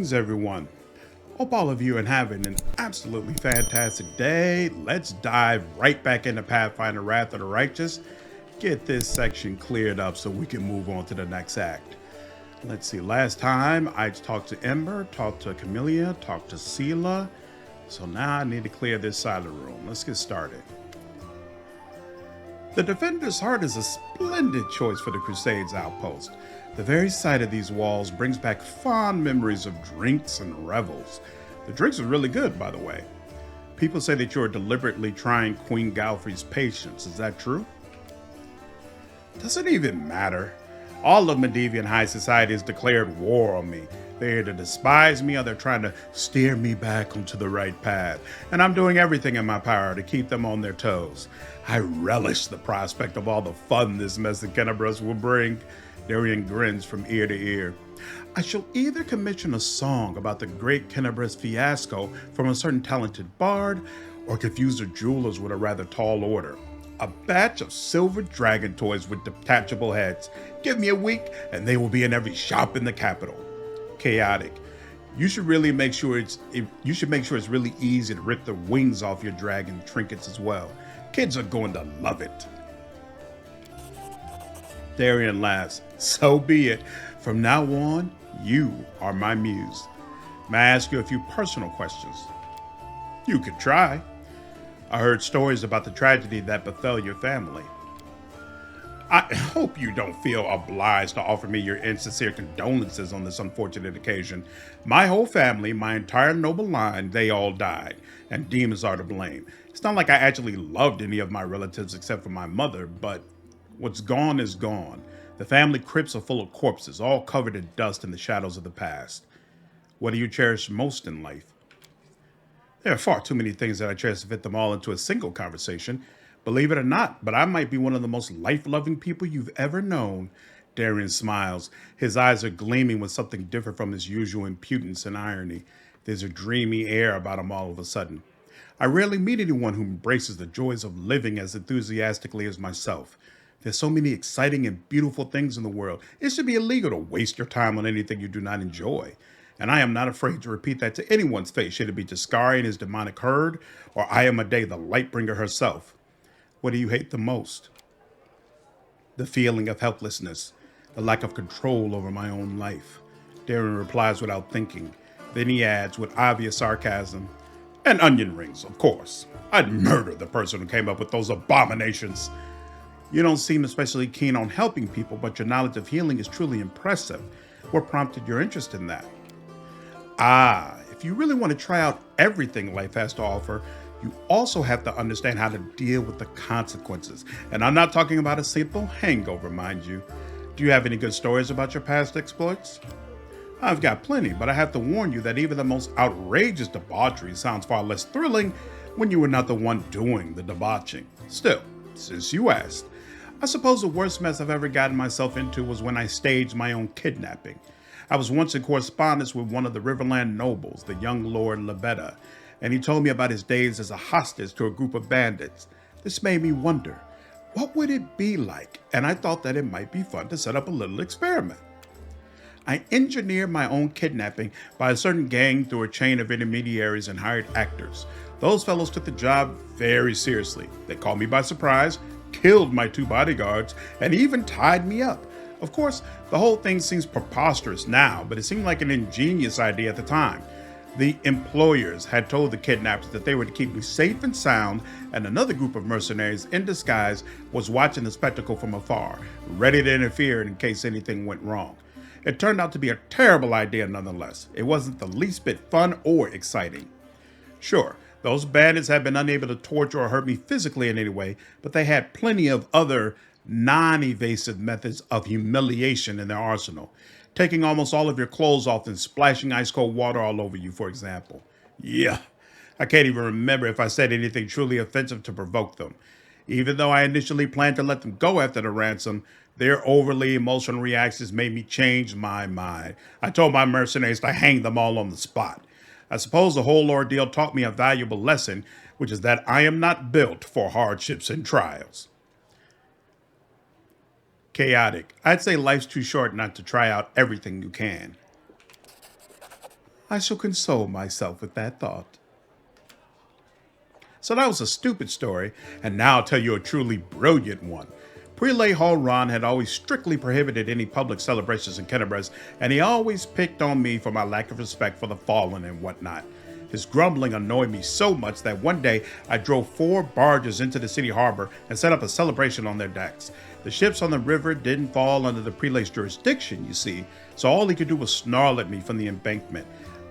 Greetings, everyone. Hope all of you are having an absolutely fantastic day. Let's dive right back into Pathfinder Wrath of the Righteous. Get this section cleared up so we can move on to the next act. Let's see, last time I talked to Ember, talked to Camellia, talked to Sela. So now I need to clear this side of the room. Let's get started. The Defender's Heart is a splendid choice for the Crusade's outpost. The very sight of these walls brings back fond memories of drinks and revels. The drinks are really good, by the way. People say that you're deliberately trying Queen Galfrey's patience. Is that true? Does it even matter? All of Medivian high society has declared war on me. They either despise me or they're trying to steer me back onto the right path. And I'm doing everything in my power to keep them on their toes. I relish the prospect of all the fun this mess of Kennebrus will bring. Daeran grins from ear to ear. I shall either commission a song about the great Kennebrus fiasco from a certain talented bard, or confuse the jewelers with a rather tall order. A batch of silver dragon toys with detachable heads. Give me a week, and they will be in every shop in the capital. Chaotic. You should make sure it's really easy to rip the wings off your dragon trinkets as well. Kids are going to love it. Daeran laughs. So be it. From now on, you are my muse. May I ask you a few personal questions? You could try. I heard stories about the tragedy that befell your family. I hope you don't feel obliged to offer me your insincere condolences on this unfortunate occasion. My whole family, my entire noble line, they all died, and demons are to blame. It's not like I actually loved any of my relatives except for my mother, but what's gone is gone. The family crypts are full of corpses, all covered in dust in the shadows of the past. What do you cherish most in life? There are far too many things that I cherish to fit them all into a single conversation. Believe it or not, but I might be one of the most life-loving people you've ever known. Daeran smiles. His eyes are gleaming with something different from his usual impudence and irony. There's a dreamy air about him all of a sudden. I rarely meet anyone who embraces the joys of living as enthusiastically as myself. There's so many exciting and beautiful things in the world. It should be illegal to waste your time on anything you do not enjoy. And I am not afraid to repeat that to anyone's face, should it be Deskari and his demonic herd, or Iomedae, the Lightbringer herself. What do you hate the most? The feeling of helplessness, the lack of control over my own life. Daeran replies without thinking. Then he adds with obvious sarcasm, and onion rings, of course. I'd murder the person who came up with those abominations. You don't seem especially keen on helping people, but your knowledge of healing is truly impressive. What prompted your interest in that? If you really want to try out everything life has to offer, you also have to understand how to deal with the consequences. And I'm not talking about a simple hangover, mind you. Do you have any good stories about your past exploits? I've got plenty, but I have to warn you that even the most outrageous debauchery sounds far less thrilling when you were not the one doing the debauching. Still, since you asked, I suppose the worst mess I've ever gotten myself into was when I staged my own kidnapping. I was once in correspondence with one of the Riverland nobles, the young Lord Lebeda, and he told me about his days as a hostage to a group of bandits. This made me wonder, what would it be like? And I thought that it might be fun to set up a little experiment. I engineered my own kidnapping by a certain gang through a chain of intermediaries and hired actors. Those fellows took the job very seriously. They caught me by surprise, killed my 2 bodyguards, and even tied me up. Of course, the whole thing seems preposterous now, but it seemed like an ingenious idea at the time. The employers had told the kidnappers that they were to keep me safe and sound, and another group of mercenaries in disguise was watching the spectacle from afar, ready to interfere in case anything went wrong. It turned out to be a terrible idea nonetheless. It wasn't the least bit fun or exciting. Sure, those bandits had been unable to torture or hurt me physically in any way, but they had plenty of other non-evasive methods of humiliation in their arsenal. Taking almost all of your clothes off and splashing ice-cold water all over you, for example. Yeah, I can't even remember if I said anything truly offensive to provoke them. Even though I initially planned to let them go after the ransom, their overly emotional reactions made me change my mind. I told my mercenaries to hang them all on the spot. I suppose the whole ordeal taught me a valuable lesson, which is that I am not built for hardships and trials. Chaotic. I'd say life's too short not to try out everything you can. I shall console myself with that thought. So that was a stupid story, and now I'll tell you a truly brilliant one. Prelate Halron had always strictly prohibited any public celebrations in Kennebrez, and he always picked on me for my lack of respect for the fallen and whatnot. His grumbling annoyed me so much that one day I drove 4 barges into the city harbor and set up a celebration on their decks. The ships on the river didn't fall under the prelate's jurisdiction, you see, so all he could do was snarl at me from the embankment.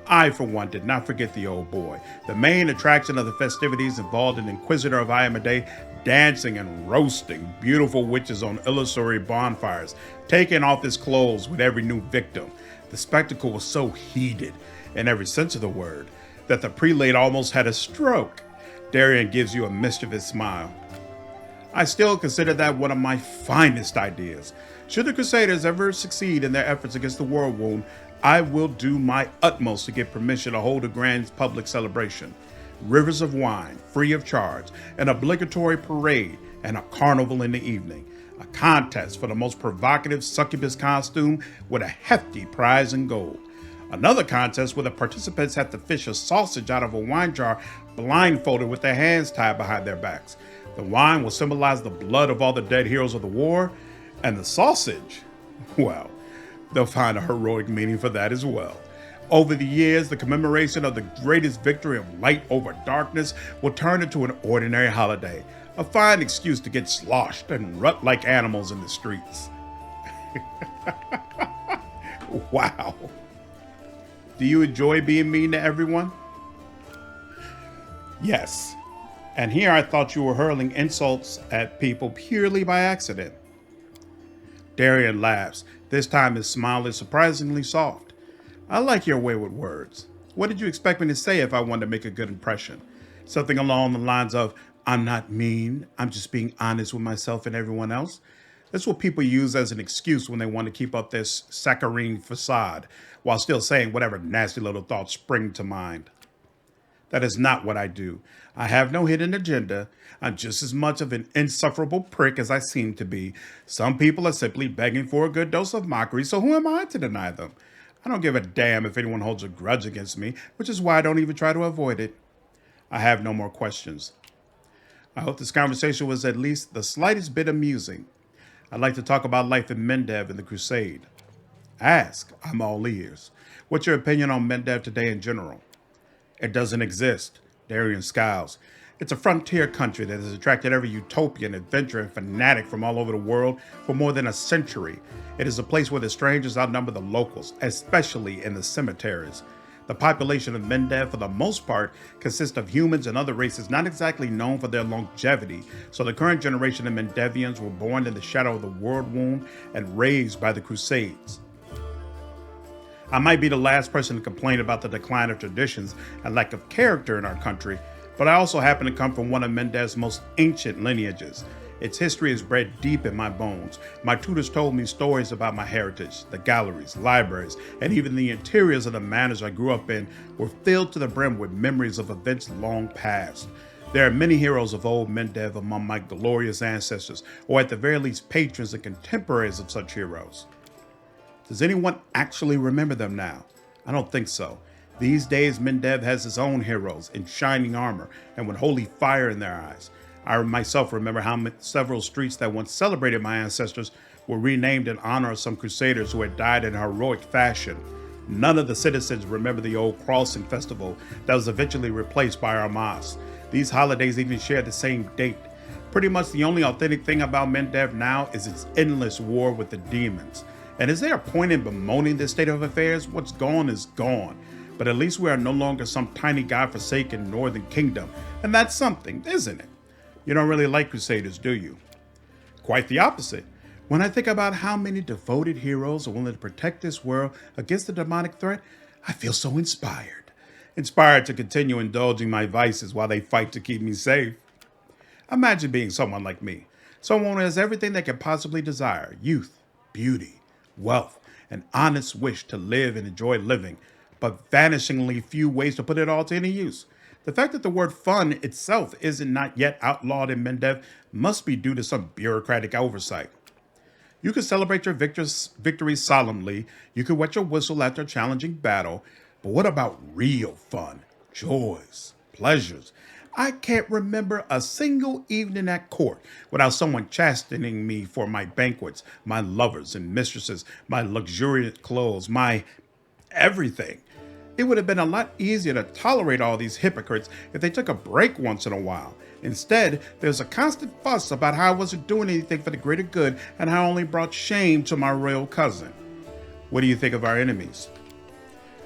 I, for one, did not forget the old boy. The main attraction of the festivities involved an Inquisitor of Iomedae dancing and roasting beautiful witches on illusory bonfires, taking off his clothes with every new victim. The spectacle was so heated, in every sense of the word, that the prelate almost had a stroke. Daeran gives you a mischievous smile. I still consider that one of my finest ideas. Should the Crusaders ever succeed in their efforts against the Worldwound, I will do my utmost to get permission to hold a grand public celebration. Rivers of wine, free of charge, an obligatory parade, and a carnival in the evening. A contest for the most provocative succubus costume with a hefty prize in gold. Another contest where the participants have to fish a sausage out of a wine jar blindfolded with their hands tied behind their backs. The wine will symbolize the blood of all the dead heroes of the war, and the sausage, well, they'll find a heroic meaning for that as well. Over the years, the commemoration of the greatest victory of light over darkness will turn into an ordinary holiday, a fine excuse to get sloshed and rut like animals in the streets. Wow. Do you enjoy being mean to everyone? Yes. And here I thought you were hurling insults at people purely by accident. Daeran laughs. This time his smile is surprisingly soft. I like your way with words. What did you expect me to say if I wanted to make a good impression? Something along the lines of, I'm not mean, I'm just being honest with myself and everyone else. That's what people use as an excuse when they want to keep up this saccharine facade, while still saying whatever nasty little thoughts spring to mind. That is not what I do. I have no hidden agenda. I'm just as much of an insufferable prick as I seem to be. Some people are simply begging for a good dose of mockery, so who am I to deny them? I don't give a damn if anyone holds a grudge against me, which is why I don't even try to avoid it. I have no more questions. I hope this conversation was at least the slightest bit amusing. I'd like to talk about life in Mendev and the Crusade. Ask, I'm all ears. What's your opinion on Mendev today in general? It doesn't exist. Daeran scowls. It's a frontier country that has attracted every utopian, adventurer, and fanatic from all over the world for more than a century. It is a place where the strangers outnumber the locals, especially in the cemeteries. The population of Mendev, for the most part, consists of humans and other races not exactly known for their longevity, so the current generation of Mendevians were born in the shadow of the Worldwound and raised by the Crusades. I might be the last person to complain about the decline of traditions and lack of character in our country, but I also happen to come from one of Mendev's most ancient lineages. Its history is bred deep in my bones. My tutors told me stories about my heritage. The galleries, libraries, and even the interiors of the manors I grew up in were filled to the brim with memories of events long past. There are many heroes of old Mendev among my glorious ancestors, or at the very least patrons and contemporaries of such heroes. Does anyone actually remember them now? I don't think so. These days, Mendev has its own heroes in shining armor and with holy fire in their eyes. I myself remember how several streets that once celebrated my ancestors were renamed in honor of some crusaders who had died in heroic fashion. None of the citizens remember the old crossing festival that was eventually replaced by Armas. These holidays even share the same date. Pretty much the only authentic thing about Mendev now is its endless war with the demons. And is there a point in bemoaning this state of affairs? What's gone is gone. But at least we are no longer some tiny godforsaken northern kingdom. And that's something, isn't it? You don't really like Crusaders, do you? Quite the opposite. When I think about how many devoted heroes are willing to protect this world against the demonic threat, I feel so inspired. Inspired to continue indulging my vices while they fight to keep me safe. Imagine being someone like me. Someone who has everything they can possibly desire. Youth, beauty, wealth, an honest wish to live and enjoy living, but vanishingly few ways to put it all to any use. The fact that the word fun itself isn't not yet outlawed in Mendev must be due to some bureaucratic oversight. You can celebrate your victories solemnly, you can wet your whistle after a challenging battle, But what about real fun, joys, pleasures? I can't remember a single evening at court without someone chastening me for my banquets, my lovers and mistresses, my luxuriant clothes, my everything. It would have been a lot easier to tolerate all these hypocrites if they took a break once in a while. Instead, there's a constant fuss about how I wasn't doing anything for the greater good and how I only brought shame to my royal cousin. What do you think of our enemies?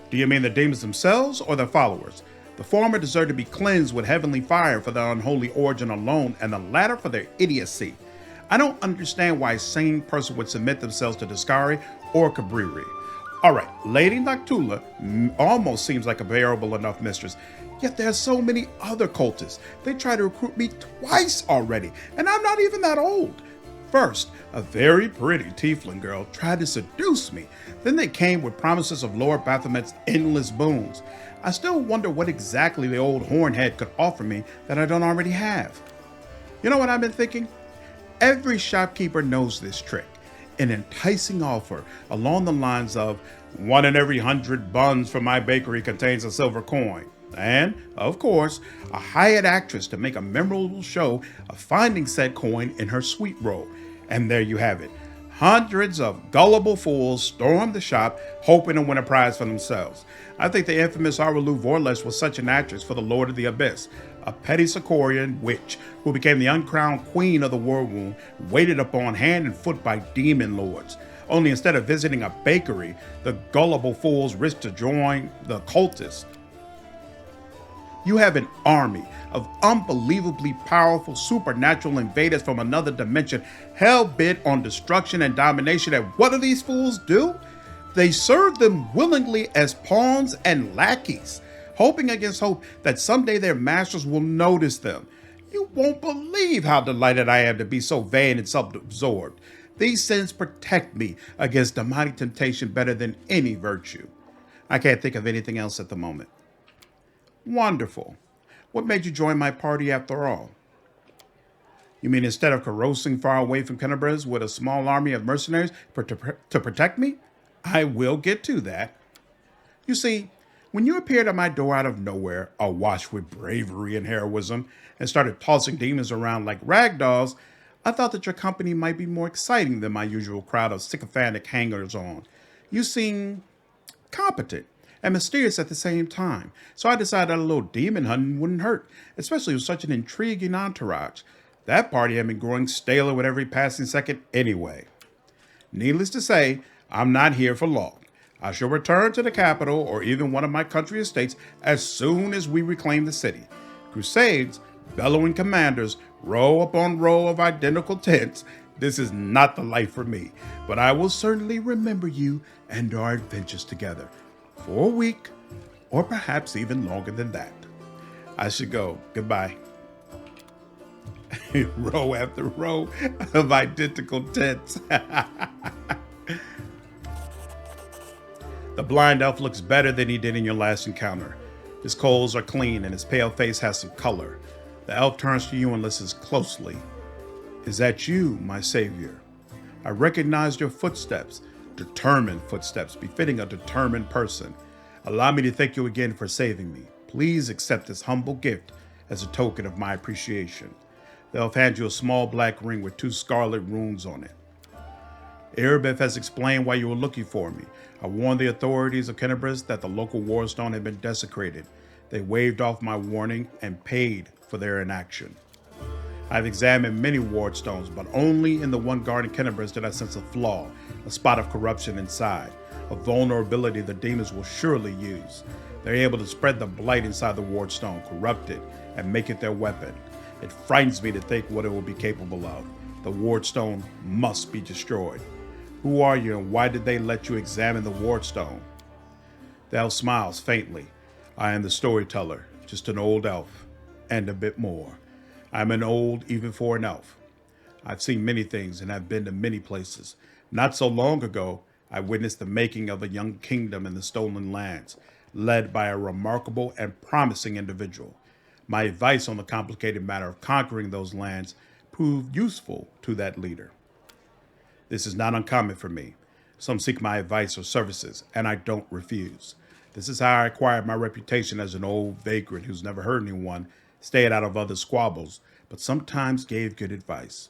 Do you mean the demons themselves or their followers? The former deserve to be cleansed with heavenly fire for their unholy origin alone, and the latter for their idiocy. I don't understand why a sane person would submit themselves to Deskari or Cabriri. Alright, Lady Nocticula almost seems like a bearable enough mistress, yet there are so many other cultists. They tried to recruit me twice already, and I'm not even that old. First, a very pretty tiefling girl tried to seduce me. Then they came with promises of Lord Baphomet's endless boons. I still wonder what exactly the old hornhead could offer me that I don't already have. You know what I've been thinking? Every shopkeeper knows this trick. An enticing offer along the lines of 1 in every 100 buns from my bakery contains a silver coin. And, of course, a hired actress to make a memorable show of finding said coin in her sweet roll. And there you have it. Hundreds of gullible fools stormed the shop, hoping to win a prize for themselves. I think the infamous Areelu Vorlesh was such an actress for the Lord of the Abyss, a petty Sarkoris witch who became the uncrowned queen of the Worldwound, waited upon hand and foot by demon lords. Only instead of visiting a bakery, the gullible fools risked to join the cultists. You have an army of unbelievably powerful supernatural invaders from another dimension, hell-bent on destruction and domination, and what do these fools do? They serve them willingly as pawns and lackeys, hoping against hope that someday their masters will notice them. You won't believe how delighted I am to be so vain and self-absorbed. These sins protect me against demonic temptation better than any virtue. I can't think of anything else at the moment. Wonderful. What made you join my party after all? You mean instead of carousing far away from Kennebrez with a small army of mercenaries to protect me? I will get to that. You see, when you appeared at my door out of nowhere, awash with bravery and heroism, and started tossing demons around like rag dolls, I thought that your company might be more exciting than my usual crowd of sycophantic hangers-on. You seem competent and mysterious at the same time, so I decided that a little demon hunting wouldn't hurt, especially with such an intriguing entourage. That party had been growing staler with every passing second anyway. Needless to say, I'm not here for long. I shall return to the capital or even one of my country estates as soon as we reclaim the city. Crusades, bellowing commanders, row upon row of identical tents. This is not the life for me, but I will certainly remember you and our adventures together for a week, or perhaps even longer than that. I should go. Goodbye. Row after row of identical tents. The blind elf looks better than he did in your last encounter. His clothes are clean and his pale face has some color. The elf turns to you and listens closely. Is that you, my savior? I recognized your footsteps, determined footsteps, befitting a determined person. Allow me to thank you again for saving me. Please accept this humble gift as a token of my appreciation. The elf hands you a small black ring with 2 scarlet runes on it. Irabeth has explained why you were looking for me. I warned the authorities of Kennebrez that the local wardstone had been desecrated. They waved off my warning and paid for their inaction. I've examined many wardstones, but only in the one guarding Kennebrez did I sense a flaw, a spot of corruption inside, a vulnerability the demons will surely use. They're able to spread the blight inside the wardstone, corrupt it, and make it their weapon. It frightens me to think what it will be capable of. The wardstone must be destroyed. Who are you and why did they let you examine the wardstone? The elf smiles faintly. I am the Storyteller, just an old elf, and a bit more. I'm an old even for an elf. I've seen many things and I've been to many places. Not so long ago, I witnessed the making of a young kingdom in the stolen lands, led by a remarkable and promising individual. My advice on the complicated matter of conquering those lands proved useful to that leader. This is not uncommon for me. Some seek my advice or services, and I don't refuse. This is how I acquired my reputation as an old vagrant who's never hurt anyone, stayed out of other squabbles, but sometimes gave good advice.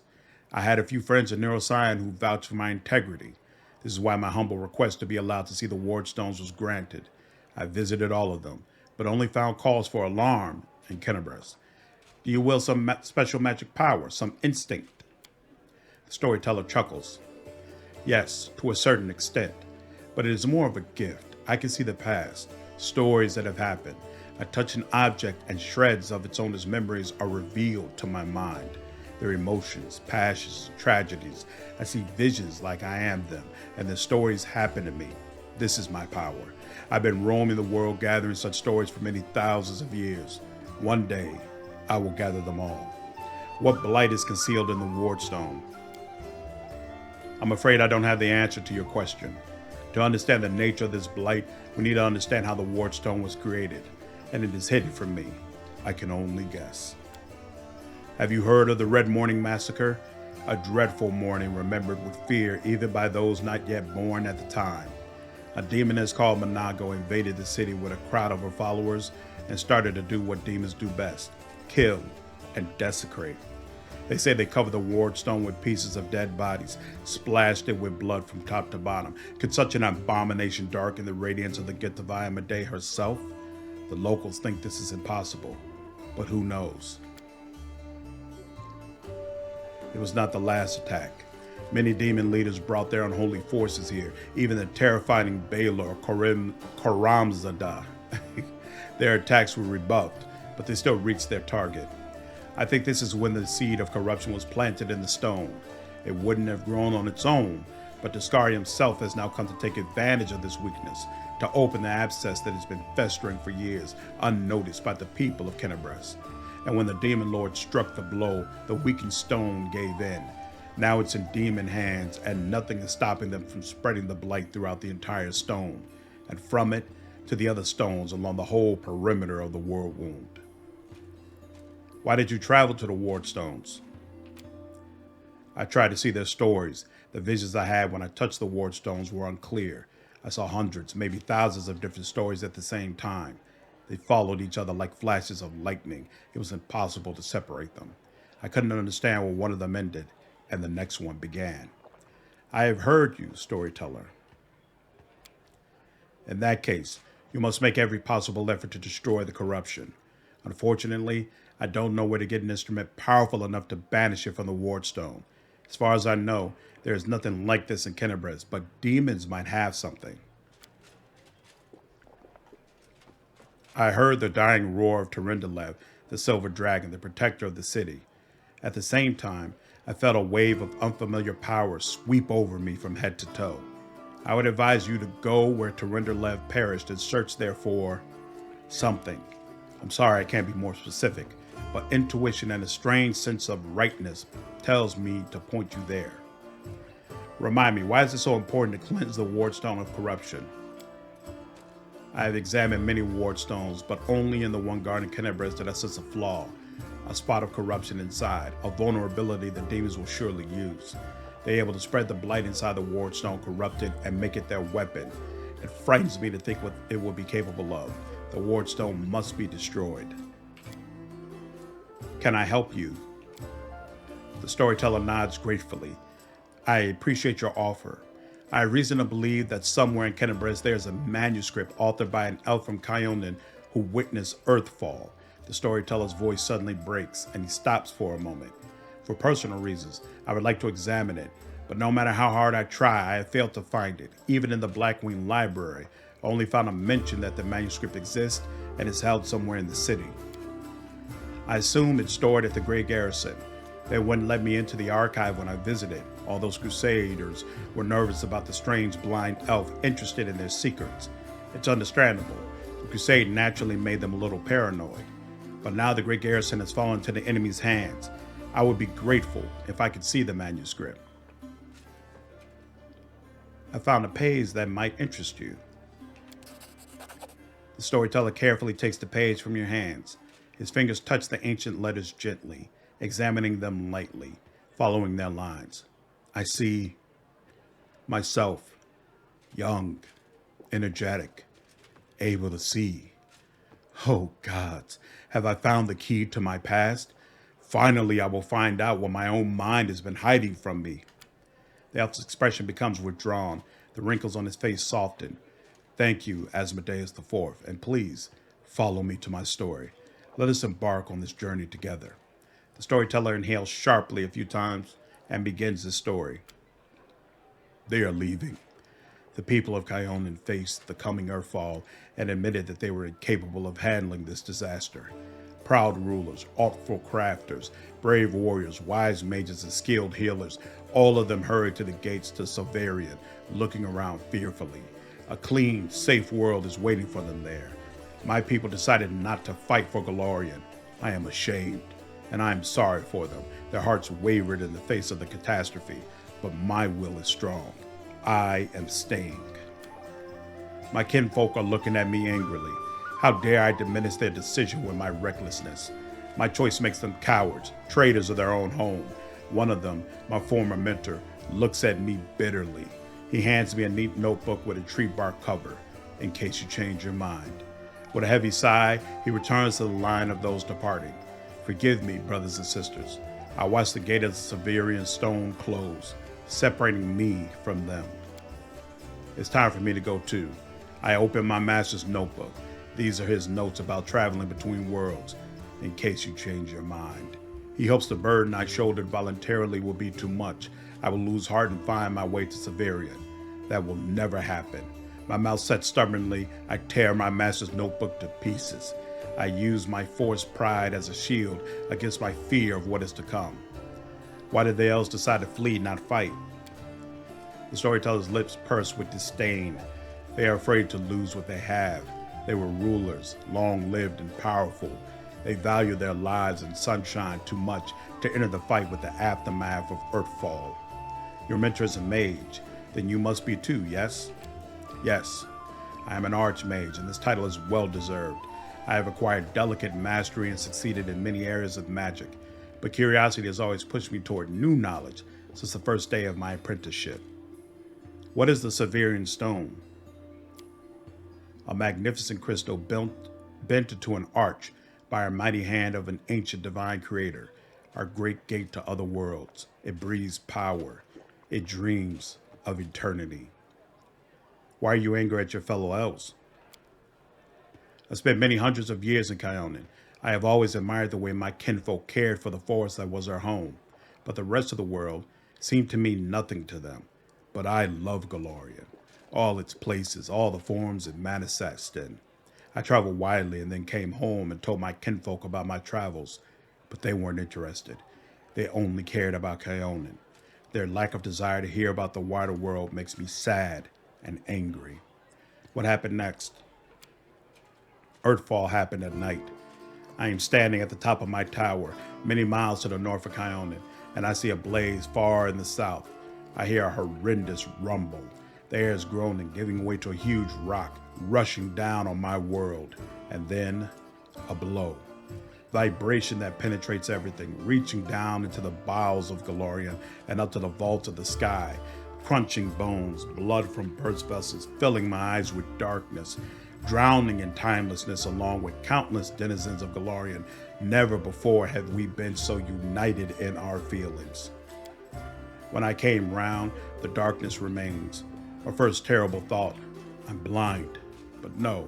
I had a few friends in neuroscience who vouched for my integrity. This is why my humble request to be allowed to see the ward stones was granted. I visited all of them, but only found cause for alarm in Kennebress. Do you will some special magic power, some instinct? The storyteller chuckles. Yes, to a certain extent, but it is more of a gift. I can see the past, stories that have happened. I touch an object and shreds of its owner's memories are revealed to my mind. Their emotions, passions, tragedies. I see visions like I am them, and the stories happen to me. This is my power. I've been roaming the world gathering such stories for many thousands of years. One day, I will gather them all. What blight is concealed in the wardstone? I'm afraid I don't have the answer to your question. To understand the nature of this blight, we need to understand how the wardstone was created, and it is hidden from me. I can only guess. Have you heard of the Red Morning Massacre? A dreadful morning remembered with fear even by those not yet born at the time. A demoness called Monago invaded the city with a crowd of her followers and started to do what demons do best, kill and desecrate. They say they covered the wardstone with pieces of dead bodies, splashed it with blood from top to bottom. Could such an abomination darken the radiance of the Gitavaya Mede herself? The locals think this is impossible, but who knows? It was not the last attack. Many demon leaders brought their unholy forces here, even the terrifying Baylor Karamzada. Their attacks were rebuffed, but they still reached their target. I think this is when the seed of corruption was planted in the stone. It wouldn't have grown on its own, but Deskari himself has now come to take advantage of this weakness, to open the abscess that has been festering for years, unnoticed by the people of Kennebress. And when the demon lord struck the blow, the weakened stone gave in. Now it's in demon hands, and nothing is stopping them from spreading the blight throughout the entire stone, and from it to the other stones along the whole perimeter of the Worldwound. Why did you travel to the Wardstones? I tried to see their stories. The visions I had when I touched the Wardstones were unclear. I saw hundreds, maybe thousands of different stories at the same time. They followed each other like flashes of lightning. It was impossible to separate them. I couldn't understand where one of them ended and the next one began. I have heard you, Storyteller. In that case, you must make every possible effort to destroy the corruption. Unfortunately, I don't know where to get an instrument powerful enough to banish it from the Wardstone. As far as I know, there is nothing like this in Kennebress, but demons might have something. I heard the dying roar of Terindalev, the silver dragon, the protector of the city. At the same time, I felt a wave of unfamiliar power sweep over me from head to toe. I would advise you to go where Terindalev perished and search there for something. I'm sorry I can't be more specific, but intuition and a strange sense of rightness tells me to point you there. Remind me, why is it so important to cleanse the Wardstone of corruption? I have examined many Wardstones, but only in the one guarding Kennebress did I sense a flaw, a spot of corruption inside, a vulnerability the demons will surely use. They're able to spread the blight inside the Wardstone corrupted and make it their weapon. It frightens me to think what it will be capable of. The Wardstone must be destroyed. Can I help you? The storyteller nods gratefully. I appreciate your offer. I have reason to believe that somewhere in Kennebress there is a manuscript authored by an elf from Kyonin who witnessed Earthfall. The storyteller's voice suddenly breaks and he stops for a moment. For personal reasons, I would like to examine it, but no matter how hard I try, I have failed to find it. Even in the Blackwing Library, I only found a mention that the manuscript exists and is held somewhere in the city. I assume it's stored at the Grey Garrison. They wouldn't let me into the archive when I visited. All those Crusaders were nervous about the strange blind elf interested in their secrets. It's understandable. The Crusade naturally made them a little paranoid. But now the Great Garrison has fallen into the enemy's hands. I would be grateful if I could see the manuscript. I found a page that might interest you. The storyteller carefully takes the page from your hands. His fingers touch the ancient letters gently, examining them lightly, following their lines. I see myself, young, energetic, able to see. Oh gods, have I found the key to my past? Finally, I will find out what my own mind has been hiding from me. The elf's expression becomes withdrawn. The wrinkles on his face soften. Thank you, Asmodeus IV, and please follow me to my story. Let us embark on this journey together. The storyteller inhales sharply a few times and begins his story. They are leaving. The people of Kyonin faced the coming earthfall and admitted that they were incapable of handling this disaster. Proud rulers, artful crafters, brave warriors, wise mages, and skilled healers, all of them hurried to the gates to Silverian, looking around fearfully. A clean, safe world is waiting for them there. My people decided not to fight for Golarion. I am ashamed, and I am sorry for them. Their hearts wavered in the face of the catastrophe, but my will is strong. I am staying. My kinfolk are looking at me angrily. How dare I diminish their decision with my recklessness? My choice makes them cowards, traitors of their own home. One of them, my former mentor, looks at me bitterly. He hands me a neat notebook with a tree bark cover, in case you change your mind. With a heavy sigh, he returns to the line of those departing. Forgive me, brothers and sisters. I watch the gate of the Silverian stone close, separating me from them. It's time for me to go too. I open my master's notebook. These are his notes about traveling between worlds, in case you change your mind. He hopes the burden I shouldered voluntarily will be too much. I will lose heart and find my way to Silverian. That will never happen. My mouth set stubbornly, I tear my master's notebook to pieces. I use my forced pride as a shield against my fear of what is to come. Why did the elves decide to flee, not fight? The storyteller's lips purse with disdain. They are afraid to lose what they have. They were rulers, long-lived and powerful. They value their lives and sunshine too much to enter the fight with the aftermath of Earthfall. Your mentor is a mage. Then you must be too, yes? Yes. I am an archmage, and this title is well-deserved. I have acquired delicate mastery and succeeded in many areas of magic, but curiosity has always pushed me toward new knowledge since the first day of my apprenticeship. What is the Silverian Stone? A magnificent crystal bent into an arch by a mighty hand of an ancient divine creator, our great gate to other worlds. It breathes power. It dreams of eternity. Why are you angry at your fellow elves? I spent many hundreds of years in Kyonin. I have always admired the way my kinfolk cared for the forest that was their home, but the rest of the world seemed to mean nothing to them. But I love Golarion, all its places, all the forms it manifests in. I traveled widely and then came home and told my kinfolk about my travels, but they weren't interested. They only cared about Kyonin. Their lack of desire to hear about the wider world makes me sad and angry. What happened next? Earthfall happened at night. I am standing at the top of my tower, many miles to the north of Kyonin, and I see a blaze far in the south. I hear a horrendous rumble. The air is groaning, giving way to a huge rock rushing down on my world, and then a blow. Vibration that penetrates everything, reaching down into the bowels of Golarion and up to the vault of the sky. Crunching bones, blood from burst vessels, filling my eyes with darkness, drowning in timelessness along with countless denizens of Golarion. Never before have we been so united in our feelings. When I came round, the darkness remains. My first terrible thought, I'm blind. But no,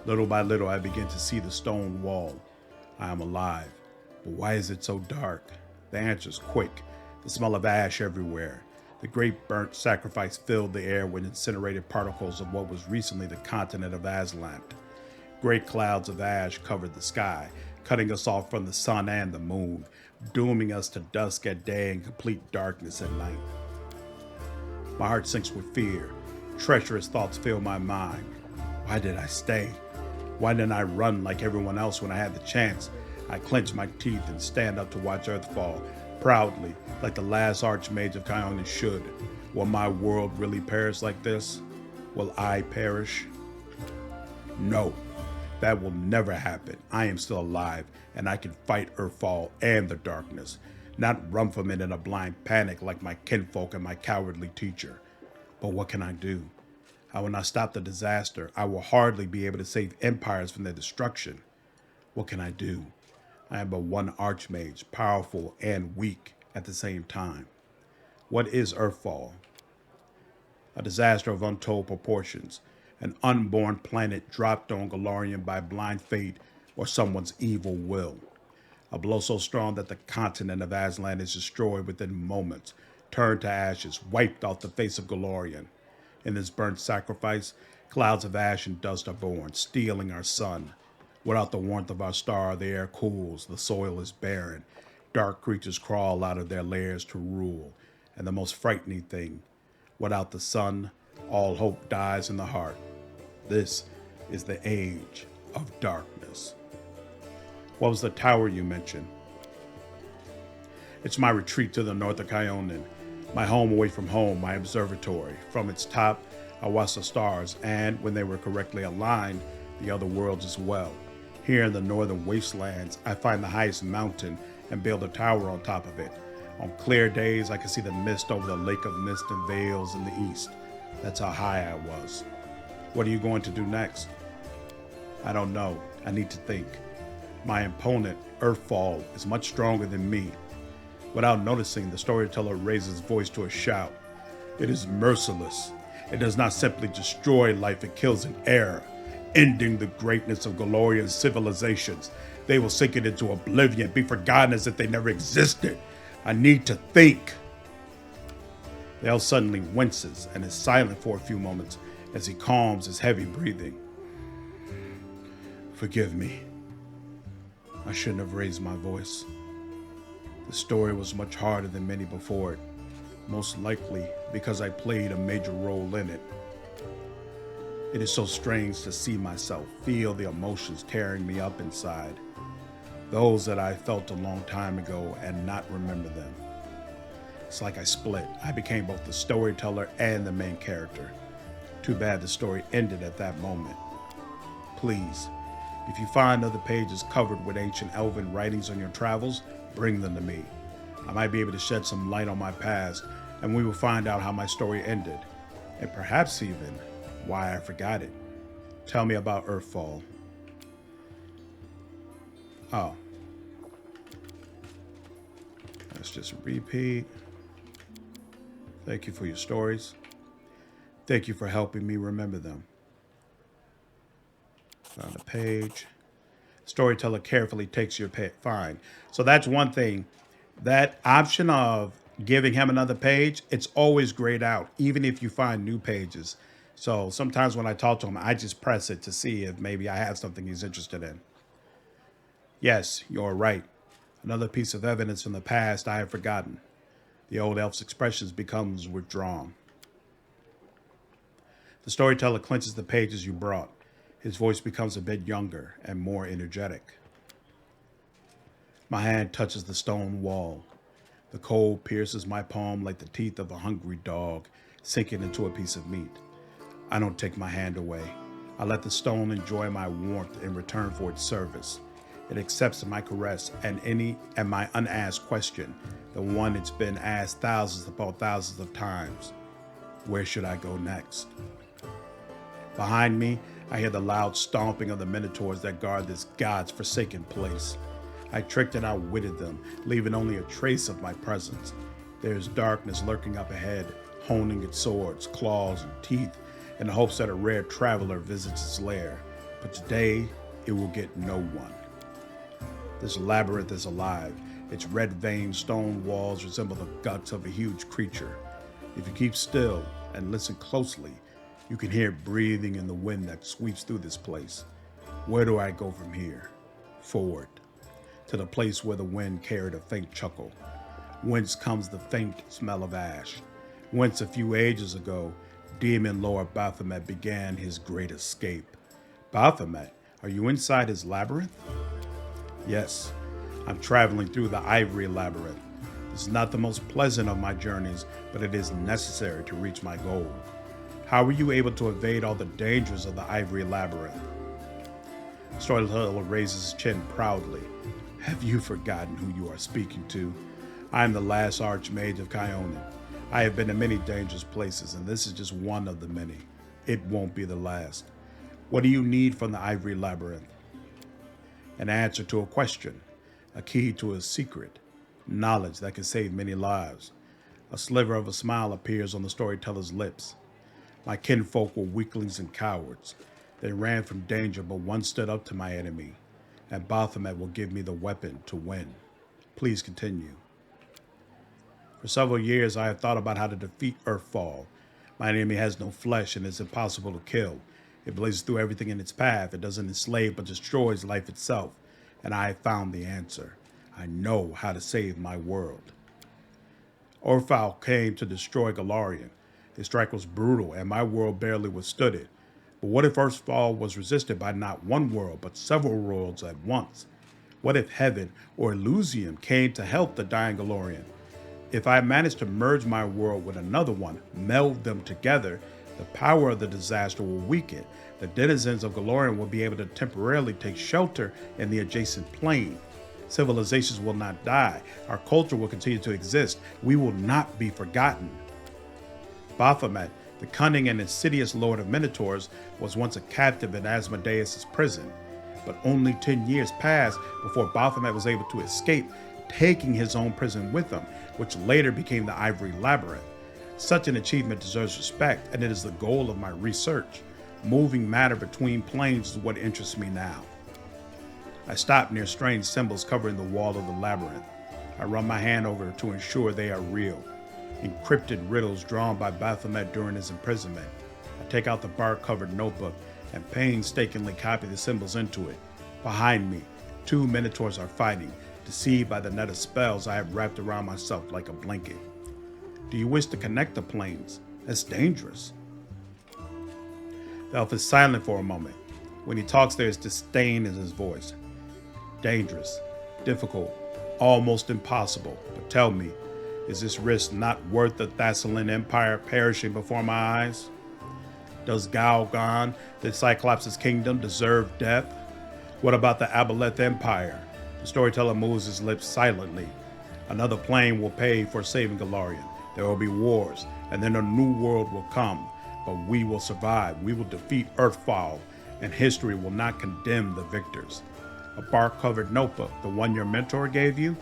little by little I begin to see the stone wall. I am alive. But why is it so dark? The answer's quick. The smell of ash everywhere. The great burnt sacrifice filled the air with incinerated particles of what was recently the continent of Aslant. Great clouds of ash covered the sky, cutting us off from the sun and the moon, dooming us to dusk at day and complete darkness at night. My heart sinks with fear. Treacherous thoughts fill my mind. Why did I stay? Why didn't I run like everyone else when I had the chance? I clench my teeth and stand up to watch Earth fall, proudly, like the last archmage of Kyonin should. Will my world really perish like this? Will I perish? No, that will never happen. I am still alive, and I can fight Earthfall and the darkness, not run from it in a blind panic like my kinfolk and my cowardly teacher. But what can I do? I will not stop the disaster. I will hardly be able to save empires from their destruction. What can I do? I am but one archmage, powerful and weak at the same time. What is Earthfall? A disaster of untold proportions. An unborn planet dropped on Golarion by blind fate or someone's evil will. A blow so strong that the continent of Aslan is destroyed within moments, turned to ashes, wiped off the face of Golarion. In this burnt sacrifice, clouds of ash and dust are born, stealing our sun. Without the warmth of our star, the air cools, the soil is barren. Dark creatures crawl out of their lairs to rule. And the most frightening thing, without the sun, all hope dies in the heart. This is the age of darkness. What was the tower you mentioned? It's my retreat to the north of Kyonin, my home away from home, my observatory. From its top, I watched the stars, and when they were correctly aligned, the other worlds as well. Here in the northern wastelands, I find the highest mountain and build a tower on top of it. On clear days, I can see the mist over the lake of mist and veils in the east. That's how high I was. What are you going to do next? I don't know. I need to think. My opponent, Earthfall, is much stronger than me. Without noticing, the storyteller raises his voice to a shout. It is merciless. It does not simply destroy life, it kills an era, ending the greatness of Golarion civilizations. They will sink it into oblivion, be forgotten as if they never existed. I need to think. The elf suddenly winces and is silent for a few moments as he calms his heavy breathing. Forgive me. I shouldn't have raised my voice. The story was much harder than many before it, most likely because I played a major role in it. It is so strange to see myself, feel the emotions tearing me up inside, those that I felt a long time ago and not remember them. It's like I split. I became both the storyteller and the main character. Too bad the story ended at that moment. Please, if you find other pages covered with ancient elven writings on your travels, bring them to me. I might be able to shed some light on my past, and we will find out how my story ended, and perhaps even why I forgot it. Tell me about Earthfall. Oh. Let's just repeat. Thank you for your stories. Thank you for helping me remember them. Found a page. Storyteller carefully takes your fine. So that's one thing. That option of giving him another page, it's always grayed out, even if you find new pages. So sometimes when I talk to him, I just press it to see if maybe I have something he's interested in. Yes, you're right. Another piece of evidence from the past I have forgotten. The old elf's expressions becomes withdrawn. The storyteller clenches the pages you brought. His voice becomes a bit younger and more energetic. My hand touches the stone wall. The cold pierces my palm like the teeth of a hungry dog sinking into a piece of meat. I don't take my hand away. I let the stone enjoy my warmth in return for its service. It accepts my caress and my unasked question, the one it's been asked thousands upon thousands of times. Where should I go next? Behind me, I hear the loud stomping of the minotaurs that guard this God's forsaken place. I tricked and outwitted them, leaving only a trace of my presence. There is darkness lurking up ahead, honing its swords, claws, and teeth, in the hopes that a rare traveler visits its lair. But today, it will get no one. This labyrinth is alive. Its red-veined stone walls resemble the guts of a huge creature. If you keep still and listen closely, you can hear breathing in the wind that sweeps through this place. Where do I go from here? Forward, to the place where the wind carried a faint chuckle, whence comes the faint smell of ash, whence a few ages ago, Demon Lord Baphomet began his great escape. Baphomet, are you inside his labyrinth? Yes, I'm traveling through the Ivory Labyrinth. This is not the most pleasant of my journeys, but it is necessary to reach my goal. How were you able to evade all the dangers of the Ivory Labyrinth? Storyteller raises his chin proudly. Have you forgotten who you are speaking to? I am the last Archmage of Kyonin. I have been in many dangerous places, and this is just one of the many. it won't be the last. What do you need from the Ivory Labyrinth? An answer to a question, a key to a secret, knowledge that can save many lives. A sliver of a smile appears on the storyteller's lips. My kinfolk were weaklings and cowards. They ran from danger, but one stood up to my enemy, and Baphomet will give me the weapon to win. Please continue. For several years, I have thought about how to defeat Earthfall. My enemy has no flesh and is impossible to kill. It blazes through everything in its path. It doesn't enslave but destroys life itself. And I have found the answer. I know how to save my world. Earthfall came to destroy Golarion. His strike was brutal and my world barely withstood it. But what if Earthfall was resisted by not one world but several worlds at once? What if Heaven or Elysium came to help the dying Golarion? If I managed to merge my world with another one, meld them together, the power of the disaster will weaken. The denizens of Golarion will be able to temporarily take shelter in the adjacent plane. Civilizations will not die. Our culture will continue to exist. We will not be forgotten. Baphomet, the cunning and insidious lord of Minotaurs, was once a captive in Asmodeus' prison. But only 10 years passed before Baphomet was able to escape, taking his own prison with him, which later became the Ivory Labyrinth. Such an achievement deserves respect, and it is the goal of my research. Moving matter between planes is what interests me now. I stop near strange symbols covering the wall of the labyrinth. I run my hand over to ensure they are real. Encrypted riddles drawn by Baphomet during his imprisonment. I take out the bark-covered notebook and painstakingly copy the symbols into it. Behind me, 2 Minotaurs are fighting, deceived by the net of spells I have wrapped around myself like a blanket. Do you wish to connect the planes? That's dangerous. The elf is silent for a moment. When he talks, there is disdain in his voice. Dangerous, difficult, almost impossible. But tell me, is this risk not worth the Thassalan Empire perishing before my eyes? Does Galgon, the Cyclops' kingdom, deserve death? What about the Abyssal Empire? The storyteller moves his lips silently. Another plane will pay for saving Golarion. There will be wars, and then a new world will come. But we will survive. We will defeat Earthfall, and history will not condemn the victors. A bark-covered notebook, the one your mentor gave you?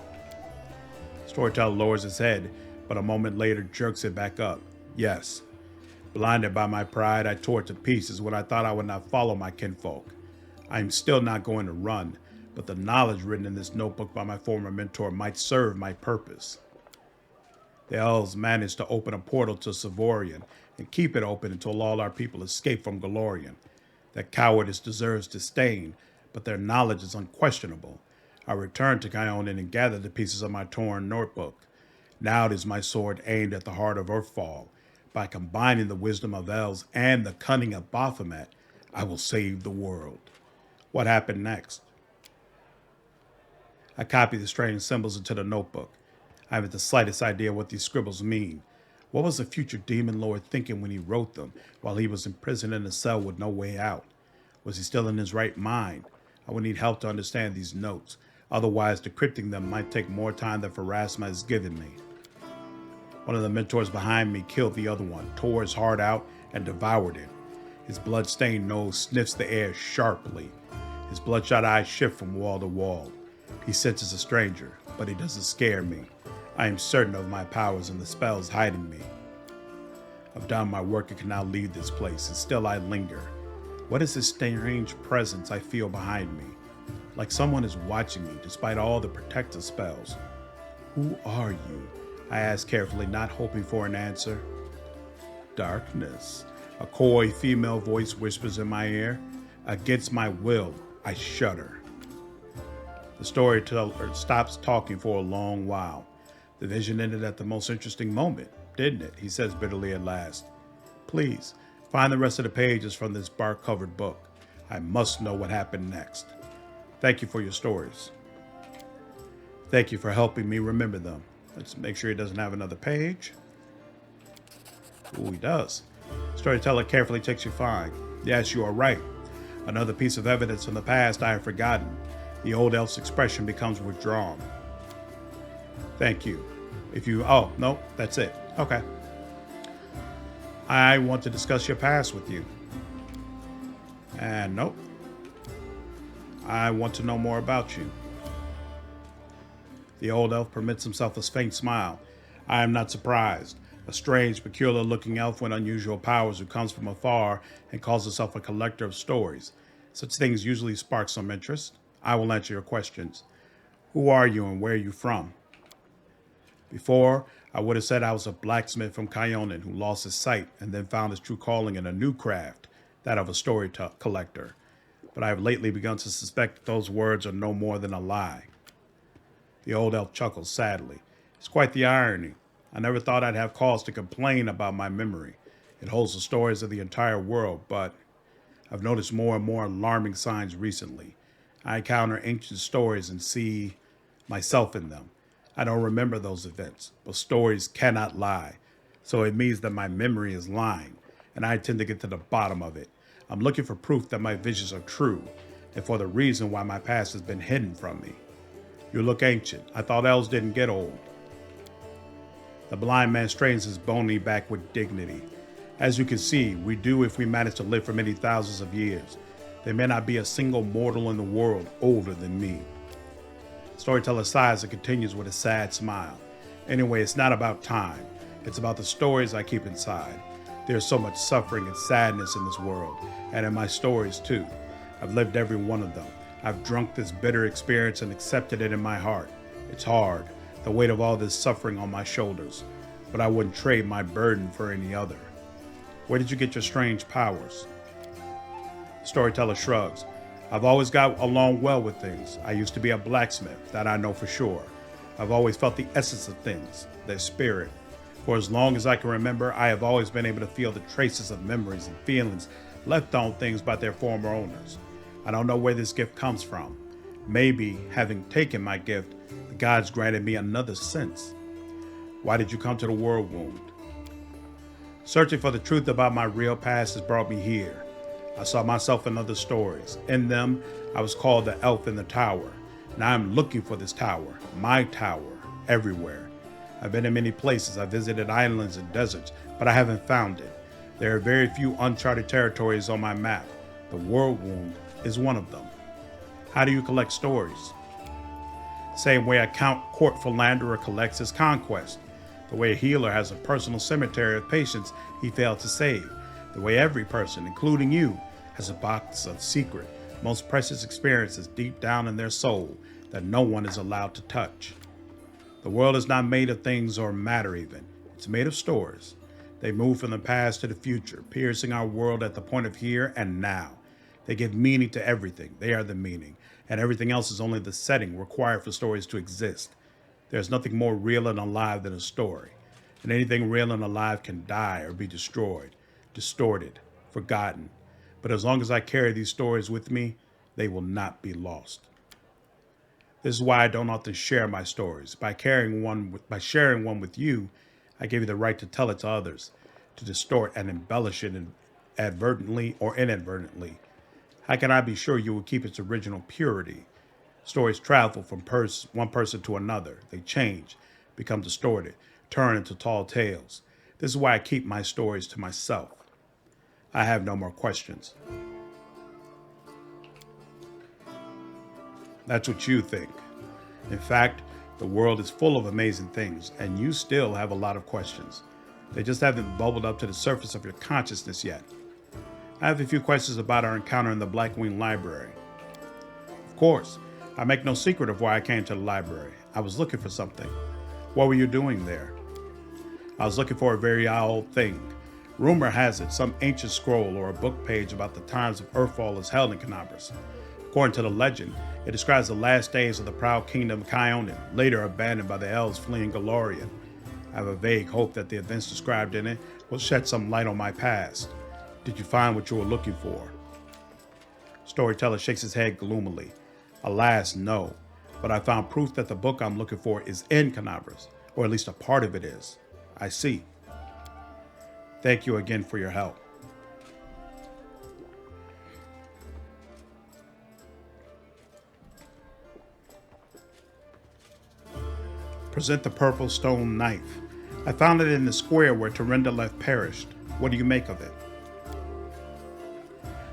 Storyteller lowers his head, but a moment later jerks it back up. Yes. Blinded by my pride, I tore it to pieces when I thought I would not follow my kinfolk. I am still not going to run, but the knowledge written in this notebook by my former mentor might serve my purpose. The elves managed to open a portal to Savorian and keep it open until all our people escape from Golarion. That cowardice deserves disdain, but their knowledge is unquestionable. I returned to Gionin and gathered the pieces of my torn notebook. Now it is my sword aimed at the heart of Earthfall. By combining the wisdom of elves and the cunning of Baphomet, I will save the world. What happened next? I copied the strange symbols into the notebook. I haven't the slightest idea what these scribbles mean. What was the future demon lord thinking when he wrote them, while he was imprisoned in a cell with no way out? Was he still in his right mind? I would need help to understand these notes. Otherwise, decrypting them might take more time than Pharasma has given me. One of the mentors behind me killed the other one, tore his heart out, and devoured it. His blood-stained nose sniffs the air sharply. His bloodshot eyes shift from wall to wall. He senses a stranger, but he doesn't scare me. I am certain of my powers and the spells hiding me. I've done my work and can now leave this place, and still I linger. What is this strange presence I feel behind me? Like someone is watching me, despite all the protective spells. Who are you? I ask carefully, not hoping for an answer. Darkness. A coy female voice whispers in my ear. Against my will, I shudder. The storyteller stops talking for a long while. The vision ended at the most interesting moment, didn't it? He says bitterly at last. Please, find the rest of the pages from this bark-covered book. I must know what happened next. Thank you for your stories. Thank you for helping me remember them. Let's make sure he doesn't have another page. Ooh, he does. Storyteller carefully takes you fine. Yes, you are right. Another piece of evidence from the past I have forgotten. The old elf's expression becomes withdrawn. Thank you. Oh, no, that's it. Okay. I want to discuss your past with you. And nope. I want to know more about you. The old elf permits himself a faint smile. I am not surprised. A strange, peculiar-looking elf with unusual powers who comes from afar and calls himself a collector of stories. Such things usually spark some interest. I will answer your questions. Who are you and where are you from? Before, I would have said I was a blacksmith from Kyonin who lost his sight and then found his true calling in a new craft, that of a story collector. But I have lately begun to suspect that those words are no more than a lie. The old elf chuckles sadly. It's quite the irony. I never thought I'd have cause to complain about my memory. It holds the stories of the entire world, but I've noticed more and more alarming signs recently. I encounter ancient stories and see myself in them. I don't remember those events, but stories cannot lie. So it means that my memory is lying, and I intend to get to the bottom of it. I'm looking for proof that my visions are true, and for the reason why my past has been hidden from me. You look ancient. I thought elves didn't get old. The blind man straightens his bony back with dignity. As you can see, we do if we manage to live for many thousands of years. There may not be a single mortal in the world older than me. Storyteller sighs and continues with a sad smile. Anyway, it's not about time. It's about the stories I keep inside. There's so much suffering and sadness in this world, and in my stories too. I've lived every one of them. I've drunk this bitter experience and accepted it in my heart. It's hard, the weight of all this suffering on my shoulders, but I wouldn't trade my burden for any other. Where did you get your strange powers? Storyteller shrugs. I've always got along well with things. I used to be a blacksmith, that I know for sure. I've always felt the essence of things, their spirit. For as long as I can remember, I have always been able to feel the traces of memories and feelings left on things by their former owners. I don't know where this gift comes from. Maybe, having taken my gift, the gods granted me another sense. Why did you come to the Worldwound? Searching for the truth about my real past has brought me here. I saw myself in other stories. In them, I was called the elf in the tower. Now I'm looking for this tower, my tower, everywhere. I've been in many places. I visited islands and deserts, but I haven't found it. There are very few uncharted territories on my map. The Worldwound is one of them. How do you collect stories? Same way a court philanderer collects his conquest. The way a healer has a personal cemetery of patients he failed to save. The way every person, including you, has a box of secret, most precious experiences deep down in their soul that no one is allowed to touch. The world is not made of things or matter even. It's made of stories. They move from the past to the future, piercing our world at the point of here and now. They give meaning to everything. They are the meaning, and everything else is only the setting required for stories to exist. There's nothing more real and alive than a story, and anything real and alive can die or be destroyed, distorted, forgotten. But as long as I carry these stories with me, they will not be lost. This is why I don't often share my stories. By sharing one with you, I give you the right to tell it to others, to distort and embellish it advertently or inadvertently. How can I be sure you will keep its original purity? Stories travel from one person to another. They change, become distorted, turn into tall tales. This is why I keep my stories to myself. I have no more questions. That's what you think. In fact, the world is full of amazing things, and you still have a lot of questions. They just haven't bubbled up to the surface of your consciousness yet. I have a few questions about our encounter in the Blackwing Library. Of course, I make no secret of why I came to the library. I was looking for something. What were you doing there? I was looking for a very old thing. Rumor has it some ancient scroll or a book page about the times of Earthfall is held in Kenabres. According to the legend, it describes the last days of the proud kingdom of Kyonin, later abandoned by the elves fleeing Golarion. I have a vague hope that the events described in it will shed some light on my past. Did you find what you were looking for? Storyteller shakes his head gloomily. Alas, no. But I found proof that the book I'm looking for is in Kenabres, or at least a part of it is. I see. Thank you again for your help. Present the purple stone knife. I found it in the square where Terenda left perished. What do you make of it?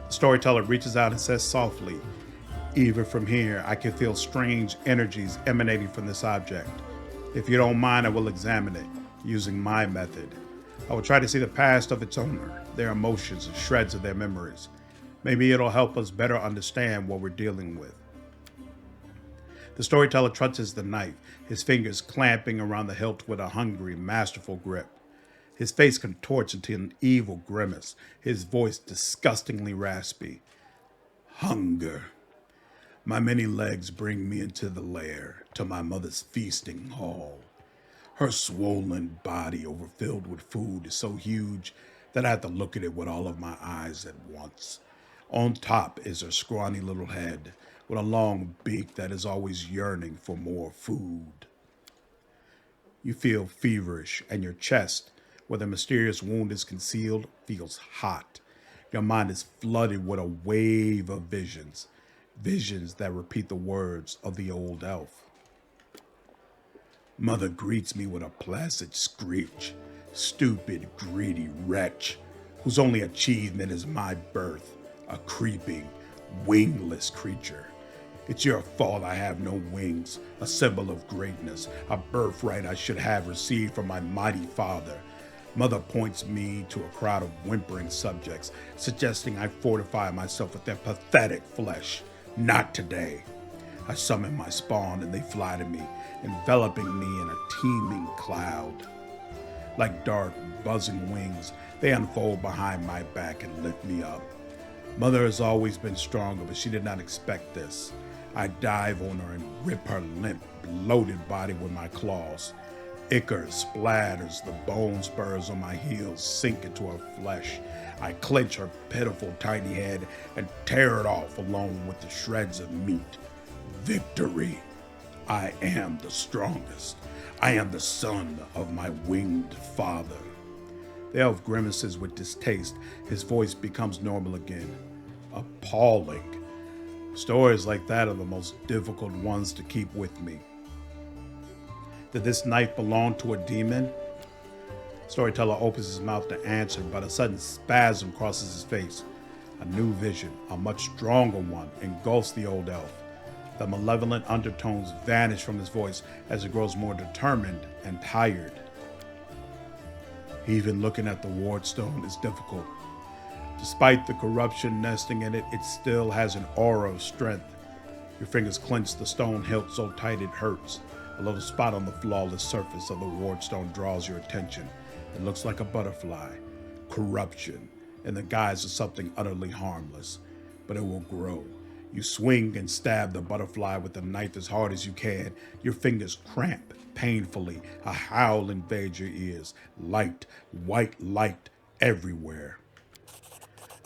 The storyteller reaches out and says softly, even from here, I can feel strange energies emanating from this object. If you don't mind, I will examine it using my method. I will try to see the past of its owner, their emotions and shreds of their memories. Maybe it'll help us better understand what we're dealing with. The storyteller trudges the knife, his fingers clamping around the hilt with a hungry, masterful grip. His face contorts into an evil grimace, his voice disgustingly raspy. Hunger. My many legs bring me into the lair, to my mother's feasting hall. Her swollen body overfilled with food is so huge that I have to look at it with all of my eyes at once. On top is her scrawny little head, with a long beak that is always yearning for more food. You feel feverish, and your chest, where the mysterious wound is concealed, feels hot. Your mind is flooded with a wave of visions that repeat the words of the old elf. Mother greets me with a placid screech. Stupid, greedy wretch, whose only achievement is my birth, a creeping, wingless creature. It's your fault I have no wings, a symbol of greatness, a birthright I should have received from my mighty father. Mother points me to a crowd of whimpering subjects, suggesting I fortify myself with their pathetic flesh. Not today. I summon my spawn and they fly to me, enveloping me in a teeming cloud. Like dark, buzzing wings, they unfold behind my back and lift me up. Mother has always been stronger, but she did not expect this. I dive on her and rip her limp, bloated body with my claws. Ichor splatters the bone spurs on my heels sink into her flesh. I clench her pitiful tiny head and tear it off along with the shreds of meat. Victory! I am the strongest. I am the son of my winged father. The elf grimaces with distaste. His voice becomes normal again. Appalling. Stories like that are the most difficult ones to keep with me. Did this knife belong to a demon? Storyteller opens his mouth to answer, but a sudden spasm crosses his face. A new vision, a much stronger one, engulfs the old elf. The malevolent undertones vanish from his voice as it grows more determined and tired. Even looking at the ward stone is difficult. Despite the corruption nesting in it, it still has an aura of strength. Your fingers clench the stone hilt so tight it hurts. A little spot on the flawless surface of the ward stone draws your attention. It looks like a butterfly. Corruption, in the guise of something utterly harmless. But it will grow. You swing and stab the butterfly with the knife as hard as you can. Your fingers cramp painfully. A howl invades your ears. Light, white light everywhere.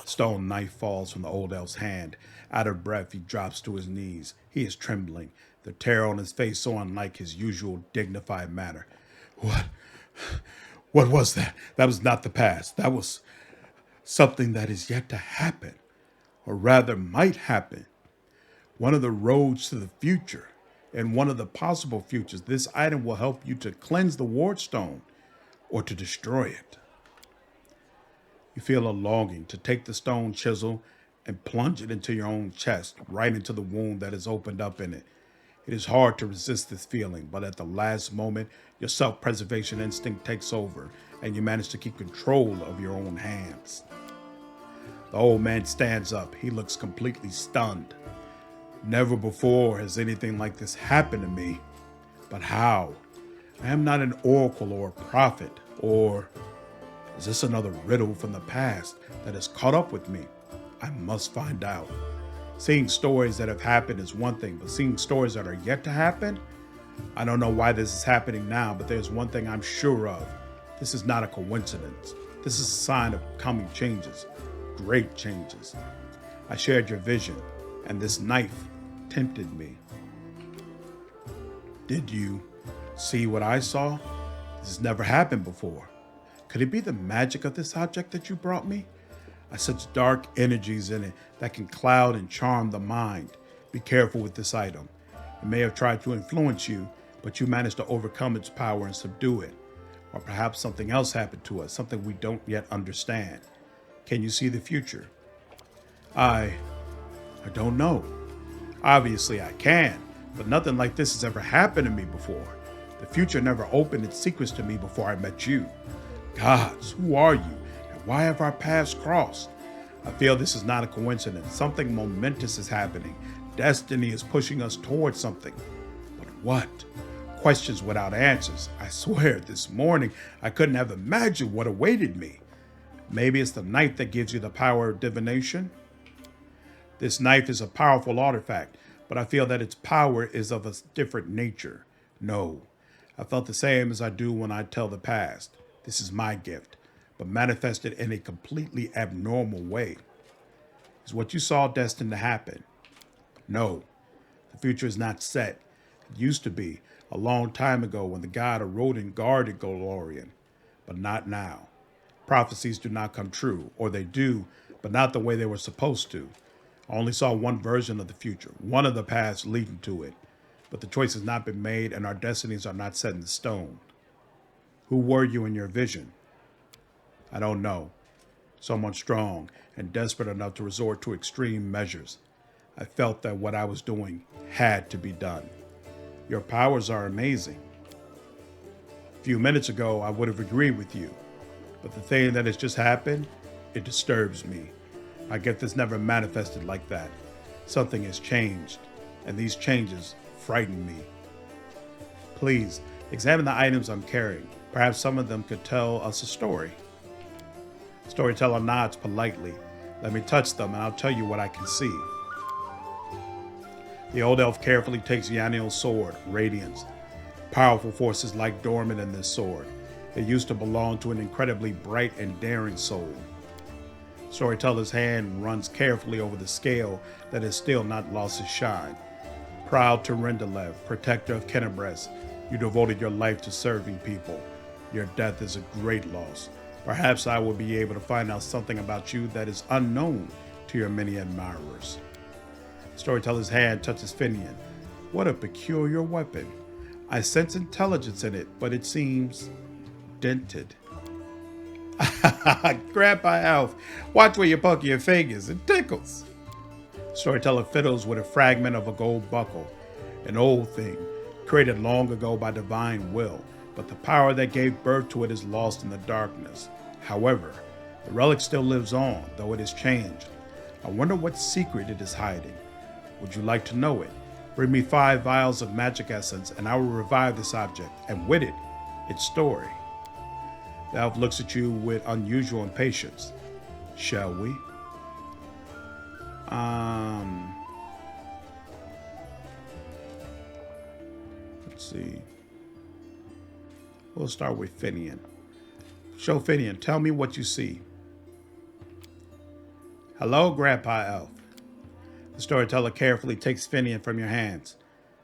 Stone knife falls from the old elf's hand. Out of breath, he drops to his knees. He is trembling, the terror on his face so unlike his usual dignified manner. What was that? That was not the past. That was something that is yet to happen, or rather might happen. One of the roads to the future, and one of the possible futures. This item will help you to cleanse the ward stone, or to destroy it. You feel a longing to take the stone chisel and plunge it into your own chest, right into the wound that is opened up in it. It is hard to resist this feeling, but at the last moment, your self-preservation instinct takes over, and you manage to keep control of your own hands. The old man stands up. He looks completely stunned. Never before has anything like this happened to me. But how? I am not an oracle or a prophet, or is this another riddle from the past that has caught up with me? I must find out. Seeing stories that have happened is one thing, but seeing stories that are yet to happen? I don't know why this is happening now, but there's one thing I'm sure of. This is not a coincidence. This is a sign of coming changes, great changes. I shared your vision, and this knife tempted me. Did you see what I saw? This has never happened before. Could it be the magic of this object that you brought me? I sense dark energies in it that can cloud and charm the mind. Be careful with this item. It may have tried to influence you, but you managed to overcome its power and subdue it. Or perhaps something else happened to us, something we don't yet understand. Can you see the future? I don't know. Obviously I can, but nothing like this has ever happened to me before. The future never opened its secrets to me before I met you. Gods, who are you, and why have our paths crossed? I feel this is not a coincidence. Something momentous is happening. Destiny is pushing us towards something. But what? Questions without answers. I swear, this morning I couldn't have imagined what awaited me. Maybe it's the knife that gives you the power of divination? This knife is a powerful artifact, but I feel that its power is of a different nature. No, I felt the same as I do when I tell the past. This is my gift, but manifested in a completely abnormal way. Is what you saw destined to happen? No, the future is not set. It used to be, a long time ago when the god Aroden guarded Golarion, but not now. Prophecies do not come true, or they do, but not the way they were supposed to. I only saw one version of the future, one of the paths leading to it, but the choice has not been made and our destinies are not set in stone. Who were you in your vision? I don't know. Someone strong and desperate enough to resort to extreme measures. I felt that what I was doing had to be done. Your powers are amazing. A few minutes ago, I would have agreed with you, but the thing that has just happened, it disturbs me. I get this never manifested like that. Something has changed, and these changes frighten me. Please, examine the items I'm carrying. Perhaps some of them could tell us a story. Storyteller nods politely. Let me touch them, and I'll tell you what I can see. The old elf carefully takes Yaniel's sword, Radiance. Powerful forces lie dormant in this sword. It used to belong to an incredibly bright and daring soul. Storyteller's hand runs carefully over the scale that has still not lost its shine. Proud Terendelev, protector of Kennebrest, you devoted your life to serving people. Your death is a great loss. Perhaps I will be able to find out something about you that is unknown to your many admirers. Storyteller's hand touches Finian. What a peculiar weapon. I sense intelligence in it, but it seems dented. Grandpa Elf, watch where you're poking your fingers. It tickles. Storyteller fiddles with a fragment of a gold buckle, an old thing, created long ago by divine will, but the power that gave birth to it is lost in the darkness. However, the relic still lives on, though it has changed. I wonder what secret it is hiding. Would you like to know it? Bring me 5 vials of magic essence, and I will revive this object, and with it, its story. The elf looks at you with unusual impatience. Shall we? Let's see. We'll start with Finian. Show Finian, tell me what you see. Hello, Grandpa Elf. The storyteller carefully takes Finian from your hands.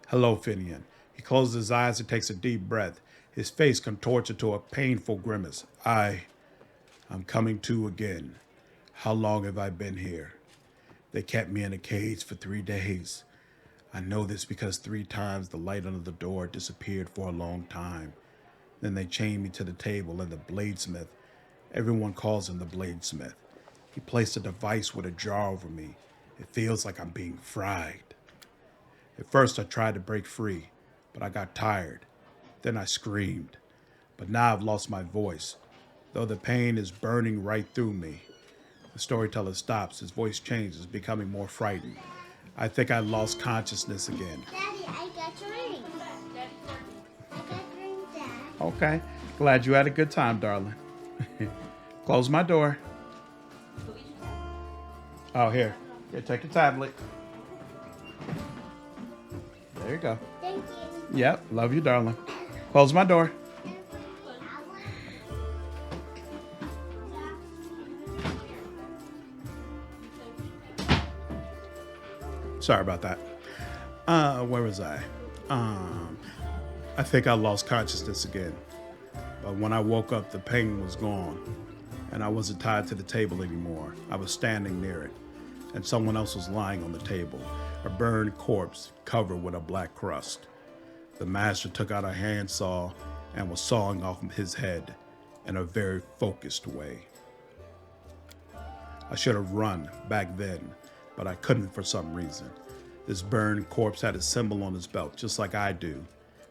Hello, Finian. He closes his eyes and takes a deep breath. His face contorts into a painful grimace. I'm coming to again. How long have I been here? They kept me in a cage for 3 days. I know this because 3 times the light under the door disappeared for a long time. Then they chained me to the table and the bladesmith. Everyone calls him the bladesmith. He placed a device with a jar over me. It feels like I'm being fried. At first I tried to break free, but I got tired. Then I screamed. But now I've lost my voice, though the pain is burning right through me. The storyteller stops. His voice changes, becoming more frightened. I think I lost consciousness again. Daddy, I got your ring. I got ring, Dad. Okay. Glad you had a good time, darling. Close my door. Oh, here, take your tablet. There you go. Thank you. Yep, love you, darling. Close my door. Sorry about that. Where was I? I think I lost consciousness again. But when I woke up, the pain was gone, and I wasn't tied to the table anymore. I was standing near it, and someone else was lying on the table, a burned corpse covered with a black crust. The master took out a handsaw and was sawing off his head in a very focused way. I should have run back then, but I couldn't for some reason. This burned corpse had a symbol on his belt, just like I do.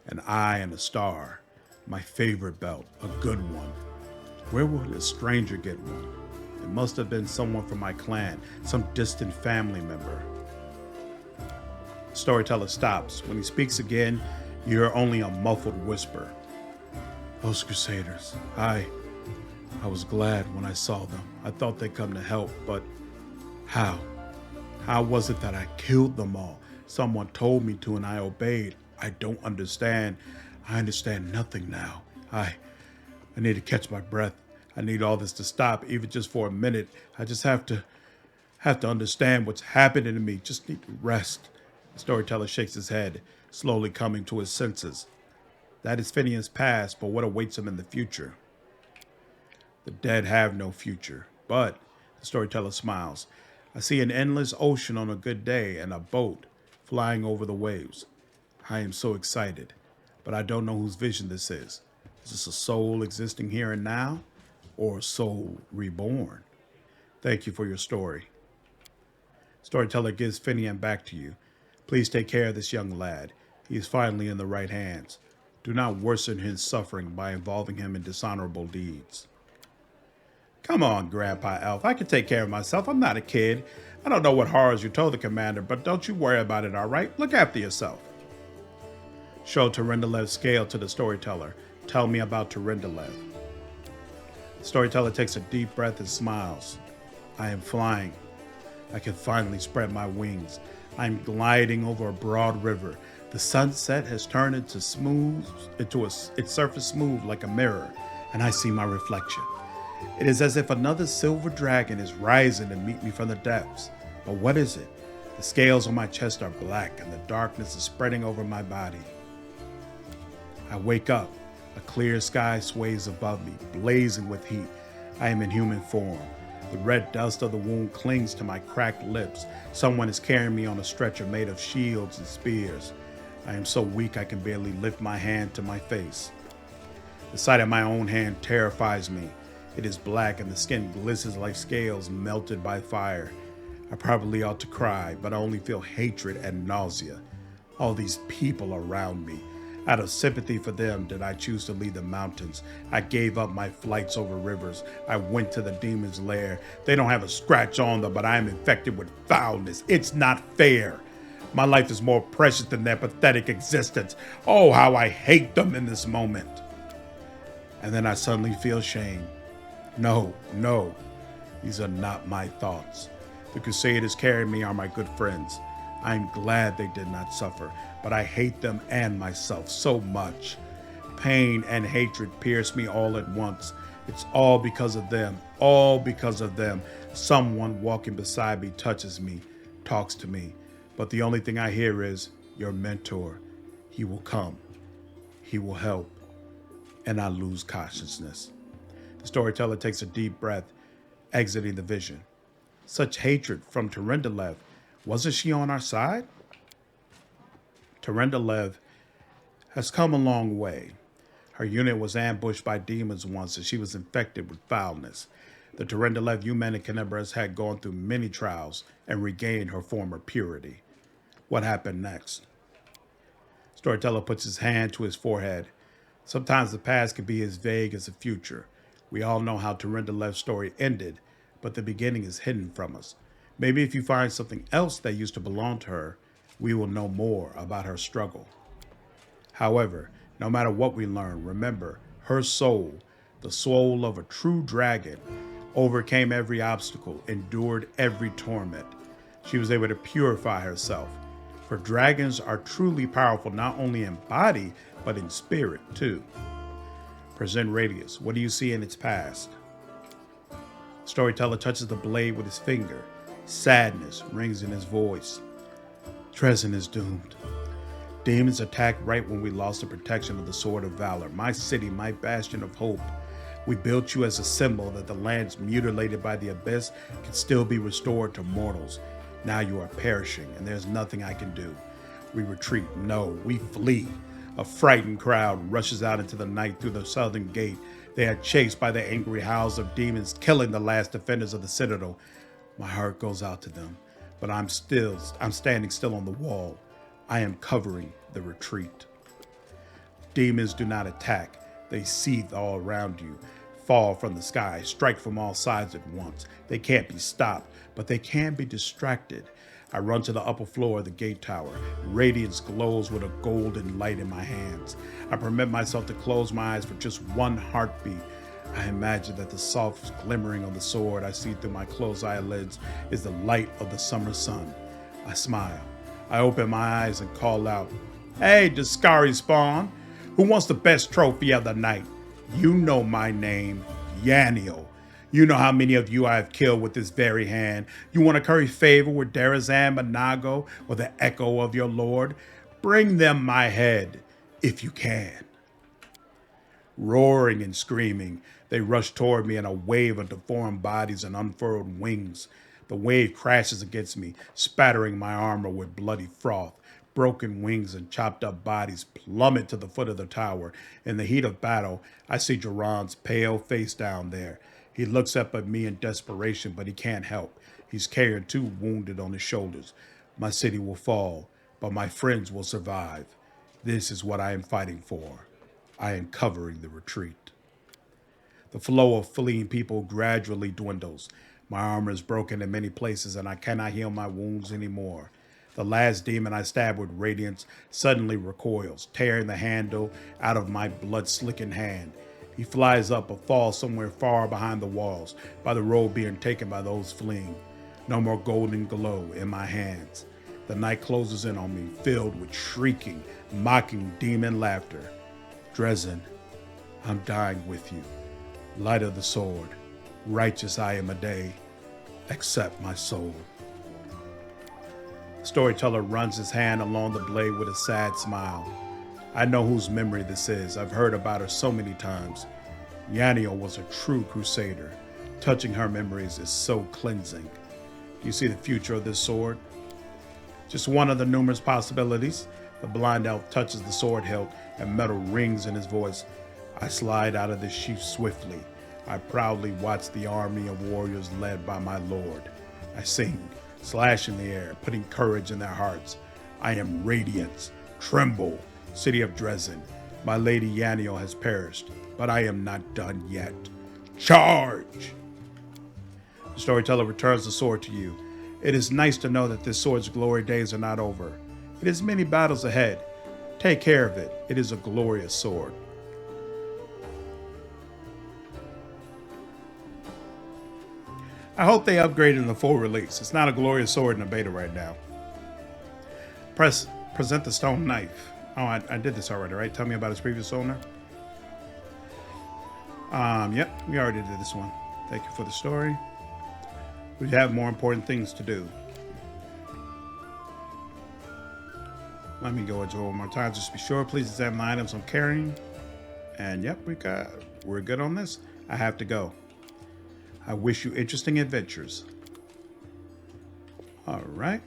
An eye and a star. My favorite belt, a good one. Where would a stranger get one? It must have been someone from my clan, some distant family member. The storyteller stops. When he speaks again, you hear only a muffled whisper. Those Crusaders, I was glad when I saw them. I thought they'd come to help, but how? How was it that I killed them all? Someone told me to and I obeyed. I don't understand. I understand nothing now. I need to catch my breath. I need all this to stop, even just for a minute. I just have to understand what's happening to me. Just need to rest. The storyteller shakes his head, slowly coming to his senses. That is Finian's past, but what awaits him in the future? The dead have no future, but, the storyteller smiles, I see an endless ocean on a good day and a boat flying over the waves. I am so excited, but I don't know whose vision this is. Is this a soul existing here and now, or a soul reborn? Thank you for your story. Storyteller gives Finian back to you. Please take care of this young lad. He is finally in the right hands. Do not worsen his suffering by involving him in dishonorable deeds. Come on, Grandpa Elf. I can take care of myself. I'm not a kid. I don't know what horrors you told the commander, but don't you worry about it, all right? Look after yourself. Show Terendalev's scale to the storyteller. Tell me about Terendalev. The storyteller takes a deep breath and smiles. I am flying. I can finally spread my wings. I am gliding over a broad river. The sunset has turned its surface smooth like a mirror, and I see my reflection. It is as if another silver dragon is rising to meet me from the depths. But what is it? The scales on my chest are black, and the darkness is spreading over my body. I wake up. A clear sky sways above me, blazing with heat. I am in human form. The red dust of the wound clings to my cracked lips. Someone is carrying me on a stretcher made of shields and spears. I am so weak I can barely lift my hand to my face. The sight of my own hand terrifies me. It is black and the skin glistens like scales melted by fire. I probably ought to cry, but I only feel hatred and nausea. All these people around me. Out of sympathy for them did I choose to leave the mountains. I gave up my flights over rivers. I went to the demon's lair. They don't have a scratch on them, but I am infected with foulness. It's not fair. My life is more precious than their pathetic existence. Oh, how I hate them in this moment. And then I suddenly feel shame. No, these are not my thoughts. The Crusaders carrying me are my good friends. I am glad they did not suffer, but I hate them and myself so much. Pain and hatred pierce me all at once. It's all because of them, all because of them. Someone walking beside me touches me, talks to me, but the only thing I hear is, your mentor. He will come. He will help. And I lose consciousness. The storyteller takes a deep breath, exiting the vision. Such hatred from Terendalev. Wasn't she on our side? Terendalev has come a long way. Her unit was ambushed by demons once and she was infected with foulness. The Terendalev human had gone through many trials and regained her former purity. What happened next? Storyteller puts his hand to his forehead. Sometimes the past can be as vague as the future. We all know how Terendalev's story ended, but the beginning is hidden from us. Maybe if you find something else that used to belong to her, we will know more about her struggle. However, no matter what we learn, remember, her soul, the soul of a true dragon, overcame every obstacle, endured every torment. She was able to purify herself. For dragons are truly powerful, not only in body, but in spirit too. Present radius. What do you see in its past? Storyteller touches the blade with his finger. Sadness rings in his voice. Trezin is doomed. Demons attacked right when we lost the protection of the Sword of Valor. My city, my bastion of hope. We built you as a symbol that the lands mutilated by the abyss can still be restored to mortals. Now you are perishing, and there's nothing I can do. We retreat. No, we flee. A frightened crowd rushes out into the night through the southern gate. They are chased by the angry howls of demons, killing the last defenders of the citadel. My heart goes out to them, but I'm standing still on the wall. I am covering the retreat. Demons do not attack. They seethe all around you, fall from the sky, strike from all sides at once. They can't be stopped, but they can be distracted. I run to the upper floor of the gate tower. Radiance glows with a golden light in my hands. I permit myself to close my eyes for just one heartbeat. I imagine that the soft glimmering of the sword I see through my closed eyelids is the light of the summer sun. I smile. I open my eyes and call out, "Hey, Deskari spawn! Who wants the best trophy of the night? You know my name, Nenio. You know how many of you I have killed with this very hand. You want to curry favor with Daeran Manago or the echo of your lord? Bring them my head, if you can." Roaring and screaming, they rush toward me in a wave of deformed bodies and unfurled wings. The wave crashes against me, spattering my armor with bloody froth. Broken wings and chopped up bodies plummet to the foot of the tower. In the heat of battle, I see Geron's pale face down there. He looks up at me in desperation, but he can't help. He's carrying 2 wounded on his shoulders. My city will fall, but my friends will survive. This is what I am fighting for. I am covering the retreat. The flow of fleeing people gradually dwindles. My armor is broken in many places, and I cannot heal my wounds anymore. The last demon I stabbed with radiance suddenly recoils, tearing the handle out of my blood-slicking hand. He flies up but falls somewhere far behind the walls, by the road being taken by those fleeing. No more golden glow in my hands. The night closes in on me, filled with shrieking, mocking demon laughter. Dresden, I'm dying with you. Light of the sword, righteous I am a day. Accept my soul. Storyteller runs his hand along the blade with a sad smile. I know whose memory this is. I've heard about her so many times. Nenio was a true crusader. Touching her memories is so cleansing. Do you see the future of this sword? Just one of the numerous possibilities. The blind elf touches the sword hilt and metal rings in his voice. I slide out of the sheath swiftly. I proudly watch the army of warriors led by my lord. I sing, slash in the air, putting courage in their hearts. I am radiance. Tremble, city of Dresden. My lady Nenio has perished, but I am not done yet. Charge! The storyteller returns the sword to you. It is nice to know that this sword's glory days are not over. It has many battles ahead. Take care of it. It is a glorious sword. I hope they upgraded in the full release. It's not a glorious sword in the beta right now. Present the stone knife. Oh, I did this already, right? Tell me about its previous owner. Yep, we already did this one. Thank you for the story. We have more important things to do. Let me go into it one more time. Just be sure, please examine the items I'm carrying. And yep, we're good on this. I have to go. I wish you interesting adventures. All right.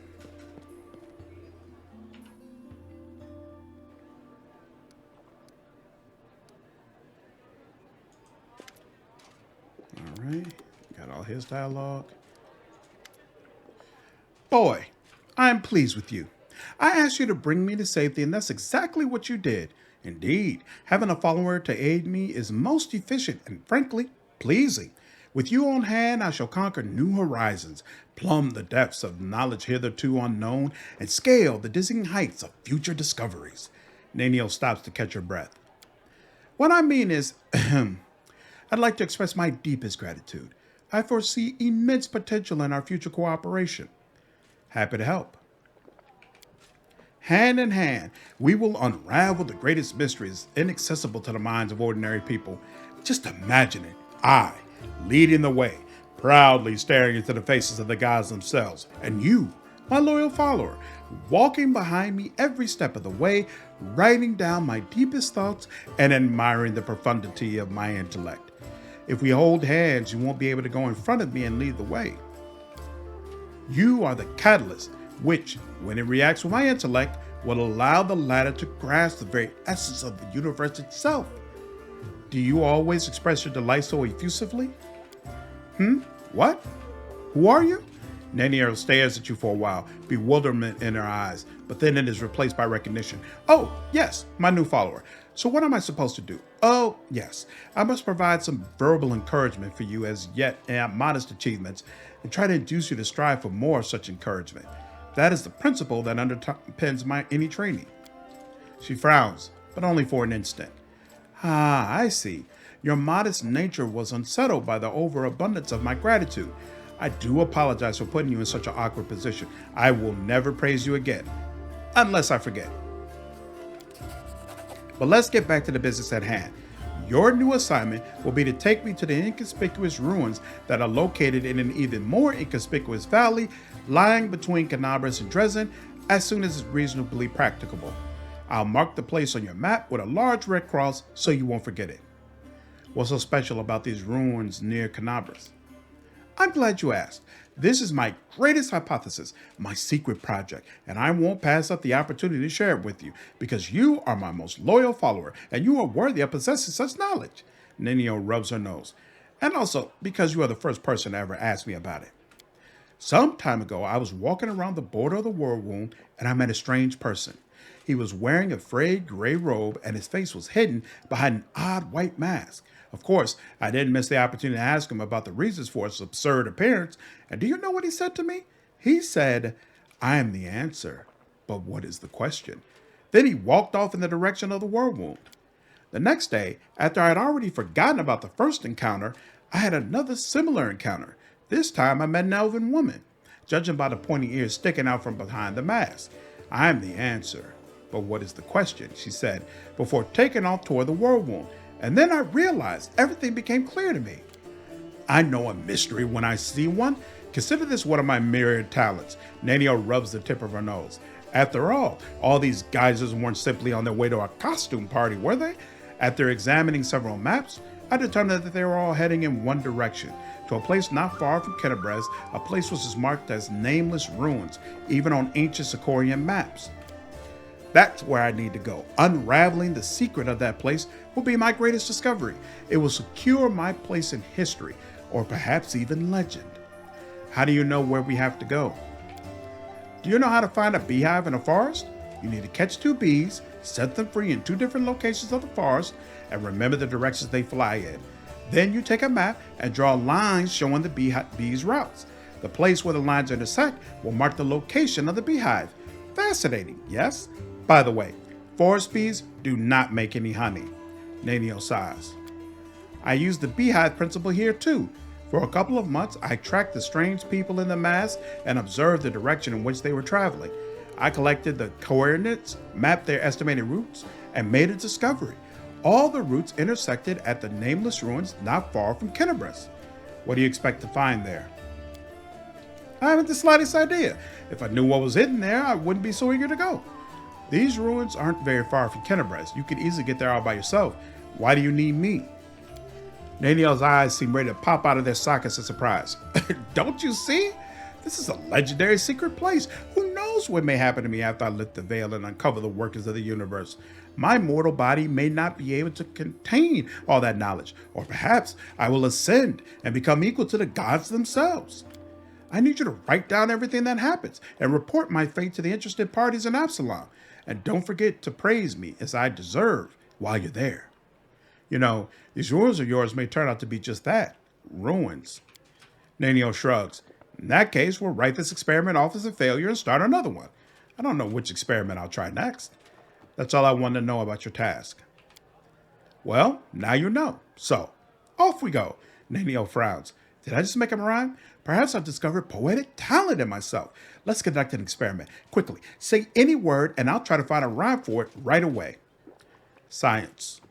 All right. Got all his dialogue. Boy, I am pleased with you. I asked you to bring me to safety, and that's exactly what you did. Indeed, having a follower to aid me is most efficient and, frankly, pleasing. With you on hand, I shall conquer new horizons, plumb the depths of knowledge hitherto unknown, and scale the dizzying heights of future discoveries. Nenio stops to catch her breath. What I mean is, I'd like to express my deepest gratitude. I foresee immense potential in our future cooperation. Happy to help. Hand in hand, we will unravel the greatest mysteries inaccessible to the minds of ordinary people. Just imagine it. I, leading the way, proudly staring into the faces of the gods themselves, and you, my loyal follower, walking behind me every step of the way, writing down my deepest thoughts and admiring the profundity of my intellect. If we hold hands, you won't be able to go in front of me and lead the way. You are the catalyst, which, when it reacts with my intellect, will allow the latter to grasp the very essence of the universe itself. Do you always express your delight so effusively? What? Who are you? Nenio stares at you for a while, bewilderment in her eyes, but then it is replaced by recognition. Oh, yes, my new follower. So what am I supposed to do? Oh, yes, I must provide some verbal encouragement for you as yet modest achievements and try to induce you to strive for more of such encouragement. That is the principle that underpins any training. She frowns, but only for an instant. Ah, I see. Your modest nature was unsettled by the overabundance of my gratitude. I do apologize for putting you in such an awkward position. I will never praise you again, unless I forget. But let's get back to the business at hand. Your new assignment will be to take me to the inconspicuous ruins that are located in an even more inconspicuous valley lying between Canabras and Dresden as soon as it's reasonably practicable. I'll mark the place on your map with a large red cross so you won't forget it. What's so special about these ruins near Canabras? I'm glad you asked. This is my greatest hypothesis, my secret project, and I won't pass up the opportunity to share it with you because you are my most loyal follower and you are worthy of possessing such knowledge. Nenio rubs her nose. And also because you are the first person to ever ask me about it. Some time ago, I was walking around the border of the Worldwound and I met a strange person. He was wearing a frayed gray robe and his face was hidden behind an odd white mask. Of course, I didn't miss the opportunity to ask him about the reasons for his absurd appearance. And do you know what he said to me? He said, I am the answer, but what is the question? Then he walked off in the direction of the Worldwound. The next day, after I had already forgotten about the first encounter, I had another similar encounter. This time I met an elven woman, judging by the pointy ears sticking out from behind the mask. I am the answer, but what is the question? She said, before taking off toward the Worldwound. And then I realized everything became clear to me. I know a mystery when I see one. Consider this one of my myriad talents. Nenio rubs the tip of her nose. After all these geysers weren't simply on their way to a costume party, were they? After examining several maps, I determined that they were all heading in one direction, to a place not far from Kennebrez, a place which is marked as nameless ruins, even on ancient Sarkorian maps. That's where I need to go. Unraveling the secret of that place will be my greatest discovery. It will secure my place in history, or perhaps even legend. How do you know where we have to go? Do you know how to find a beehive in a forest? You need to catch 2 bees, set them free in 2 different locations of the forest, and remember the directions they fly in. Then you take a map and draw lines showing the bees' routes. The place where the lines intersect will mark the location of the beehive. Fascinating, yes? By the way, forest bees do not make any honey. Nenio sighs. I used the beehive principle here too. For a couple of months, I tracked the strange people in the mass and observed the direction in which they were traveling. I collected the coordinates, mapped their estimated routes, and made a discovery. All the routes intersected at the nameless ruins not far from Kennebrez. What do you expect to find there? I haven't the slightest idea. If I knew what was hidden there, I wouldn't be so eager to go. These ruins aren't very far from Kennebrez. You could easily get there all by yourself. Why do you need me? Nenio's eyes seem ready to pop out of their sockets in surprise. Don't you see? This is a legendary secret place. Who knows what may happen to me after I lift the veil and uncover the workings of the universe? My mortal body may not be able to contain all that knowledge, or perhaps I will ascend and become equal to the gods themselves. I need you to write down everything that happens and report my fate to the interested parties in Absalom. And don't forget to praise me as I deserve while you're there. You know, these ruins of yours may turn out to be just that, ruins. Nenio shrugs. In that case, we'll write this experiment off as a failure and start another one. I don't know which experiment I'll try next. That's all I wanted to know about your task. Well, now you know. So, off we go. Nenio frowns. Did I just make him rhyme? Perhaps I've discovered poetic talent in myself. Let's conduct an experiment. Quickly, say any word and I'll try to find a rhyme for it right away. Science.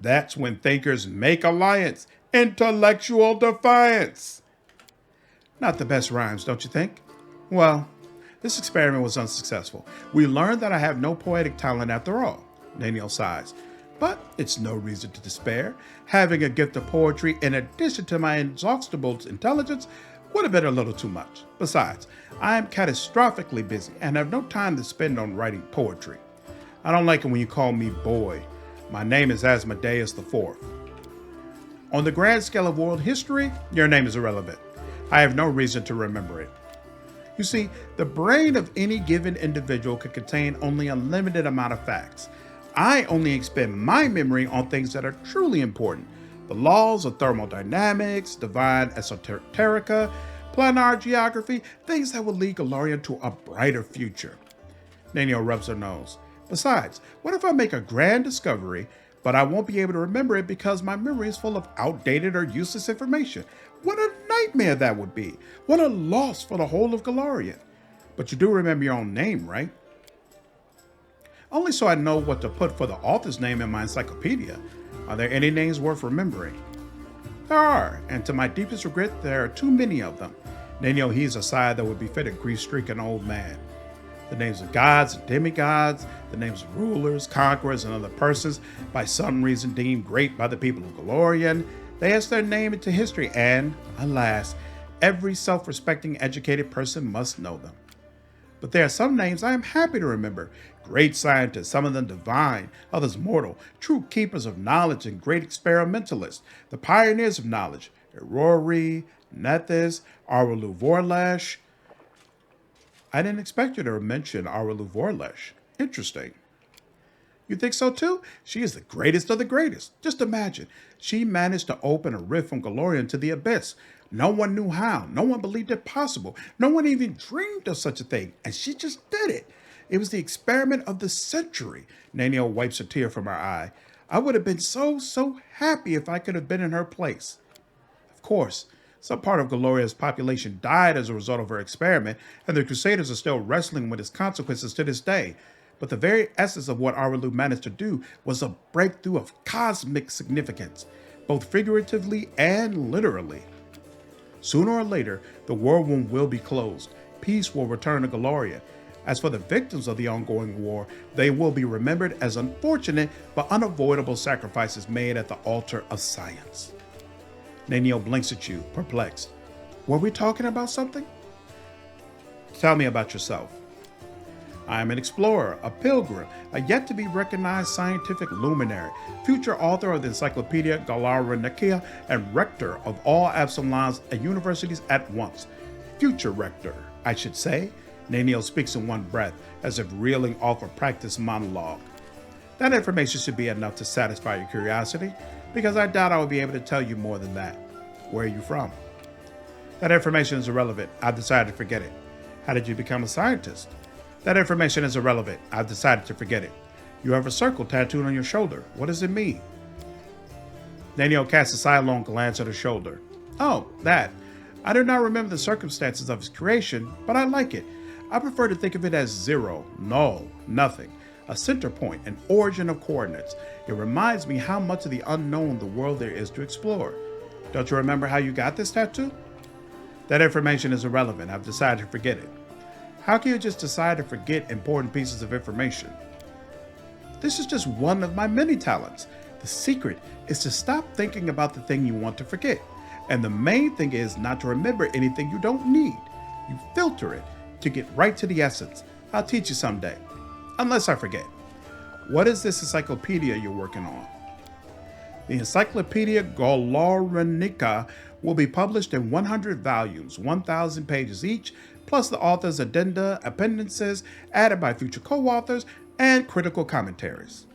That's when thinkers make alliance. Intellectual defiance. Not the best rhymes, don't you think? Well, this experiment was unsuccessful. We learned that I have no poetic talent after all. Nenio sighs. But it's no reason to despair. Having a gift of poetry in addition to my inexhaustible intelligence would have been a little too much. Besides, I am catastrophically busy and have no time to spend on writing poetry. I don't like it when you call me boy. My name is Asmodeus IV. On the grand scale of world history, your name is irrelevant. I have no reason to remember it. You see, the brain of any given individual could contain only a limited amount of facts. I only expend my memory on things that are truly important. The laws of thermodynamics, divine esoterica, planar geography, things that will lead Golarion to a brighter future. Nenio rubs her nose. Besides, what if I make a grand discovery, but I won't be able to remember it because my memory is full of outdated or useless information? What a nightmare that would be. What a loss for the whole of Golarion. But you do remember your own name, right? Only so I know what to put for the author's name in my encyclopedia. Are there any names worth remembering? There are, and to my deepest regret, there are too many of them. Nenio heaves a sigh that would befit a grief-stricken old man. The names of gods and demigods, the names of rulers, conquerors, and other persons, by some reason deemed great by the people of Golarion, they etch their name into history, and, alas, every self-respecting, educated person must know them. But there are some names I am happy to remember. Great scientists, some of them divine, others mortal, true keepers of knowledge and great experimentalists, the pioneers of knowledge, Aurori, Nethys, Areelu Vorlesh. I didn't expect you to mention Areelu Vorlesh. Interesting. You think so too? She is the greatest of the greatest. Just imagine. She managed to open a rift from Golarion to the abyss. No one knew how. No one believed it possible. No one even dreamed of such a thing. And she just did it. It was the experiment of the century. Nenio wipes a tear from her eye. I would have been so happy if I could have been in her place. Of course, some part of Golaria's population died as a result of her experiment, and the Crusaders are still wrestling with its consequences to this day. But the very essence of what Areelu managed to do was a breakthrough of cosmic significance, both figuratively and literally. Sooner or later, the Worldwound will be closed. Peace will return to Golarion. As for the victims of the ongoing war, they will be remembered as unfortunate but unavoidable sacrifices made at the altar of science. Nenio blinks at you, perplexed. Were we talking about something? Tell me about yourself. I am an explorer, a pilgrim, a yet-to-be-recognized scientific luminary, future author of the Encyclopedia Golarion, and rector of all Absalons and universities at once. Future rector, I should say. Nenio speaks in one breath, as if reeling off a practiced monologue. That information should be enough to satisfy your curiosity, because I doubt I will be able to tell you more than that. Where are you from? That information is irrelevant. I've decided to forget it. How did you become a scientist? That information is irrelevant. I've decided to forget it. You have a circle tattooed on your shoulder. What does it mean? Nenio casts a sidelong glance at her shoulder. Oh, that. I do not remember the circumstances of its creation, but I like it. I prefer to think of it as zero, null, nothing, a center point, an origin of coordinates. It reminds me how much of the unknown the world there is to explore. Don't you remember how you got this tattoo? That information is irrelevant. I've decided to forget it. How can you just decide to forget important pieces of information? This is just one of my many talents. The secret is to stop thinking about the thing you want to forget. And the main thing is not to remember anything you don't need. You filter it to get right to the essence. I'll teach you someday. Unless I forget. What is this encyclopedia you're working on? The Encyclopedia Golarion will be published in 100 volumes, 1,000 pages each, plus the author's addenda, appendices, added by future co-authors, and critical commentaries.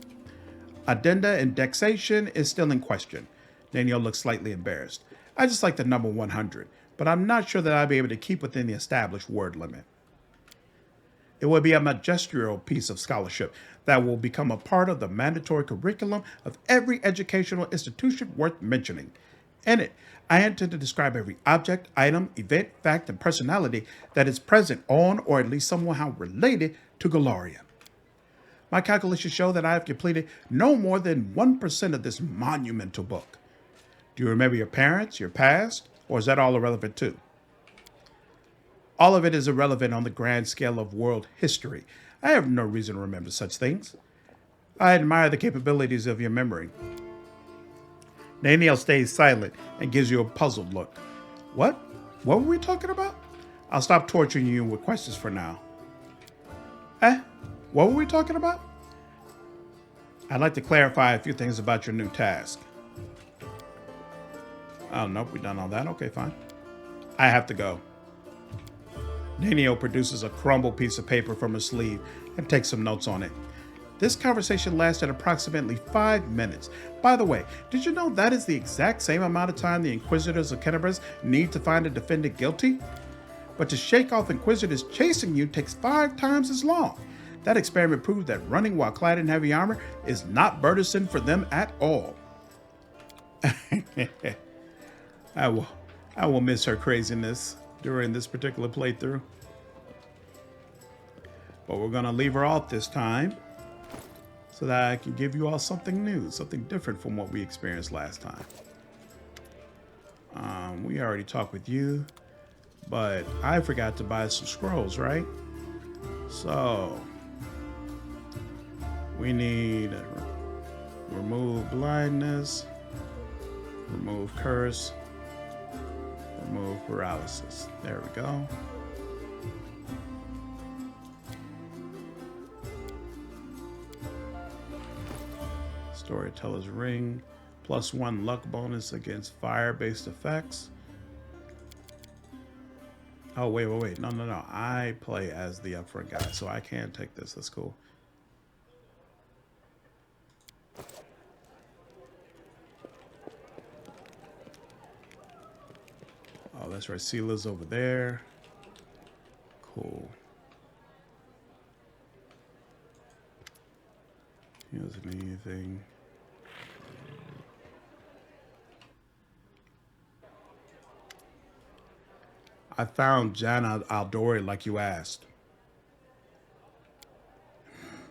Addenda indexation is still in question. Nenio looks slightly embarrassed. I just like the number 100, but I'm not sure that I'll be able to keep within the established word limit. It will be a magisterial piece of scholarship that will become a part of the mandatory curriculum of every educational institution worth mentioning. In it, I intend to describe every object, item, event, fact, and personality that is present on or at least somehow related to Golarion. My calculations show that I have completed no more than 1% of this monumental book. Do you remember your parents, your past, or is that all irrelevant too? All of it is irrelevant on the grand scale of world history. I have no reason to remember such things. I admire the capabilities of your memory. Nenio stays silent and gives you a puzzled look. What? What were we talking about? I'll stop torturing you with questions for now. What were we talking about? I'd like to clarify a few things about your new task. Oh, nope, we've done all that. Okay, fine. I have to go. Nenio produces a crumbled piece of paper from her sleeve and takes some notes on it. This conversation lasted approximately 5 minutes. By the way, did you know that is the exact same amount of time the Inquisitors of Kenabres need to find a defendant guilty? But to shake off Inquisitors chasing you takes 5 times as long. That experiment proved that running while clad in heavy armor is not burdensome for them at all. I will miss her craziness during this particular playthrough. But we're going to leave her off this time so that I can give you all something new, something different from what we experienced last time. We already talked with you, but I forgot to buy some scrolls, right? So we need remove blindness, remove curse, remove paralysis. There we go. Storyteller's ring, +1 luck bonus against fire-based effects. Oh, wait. No. I play as the upfront guy, so I can take this. That's cool. Oh, that's right. Sela's over there. Cool. Here's anything. I found Jana Aldori like you asked.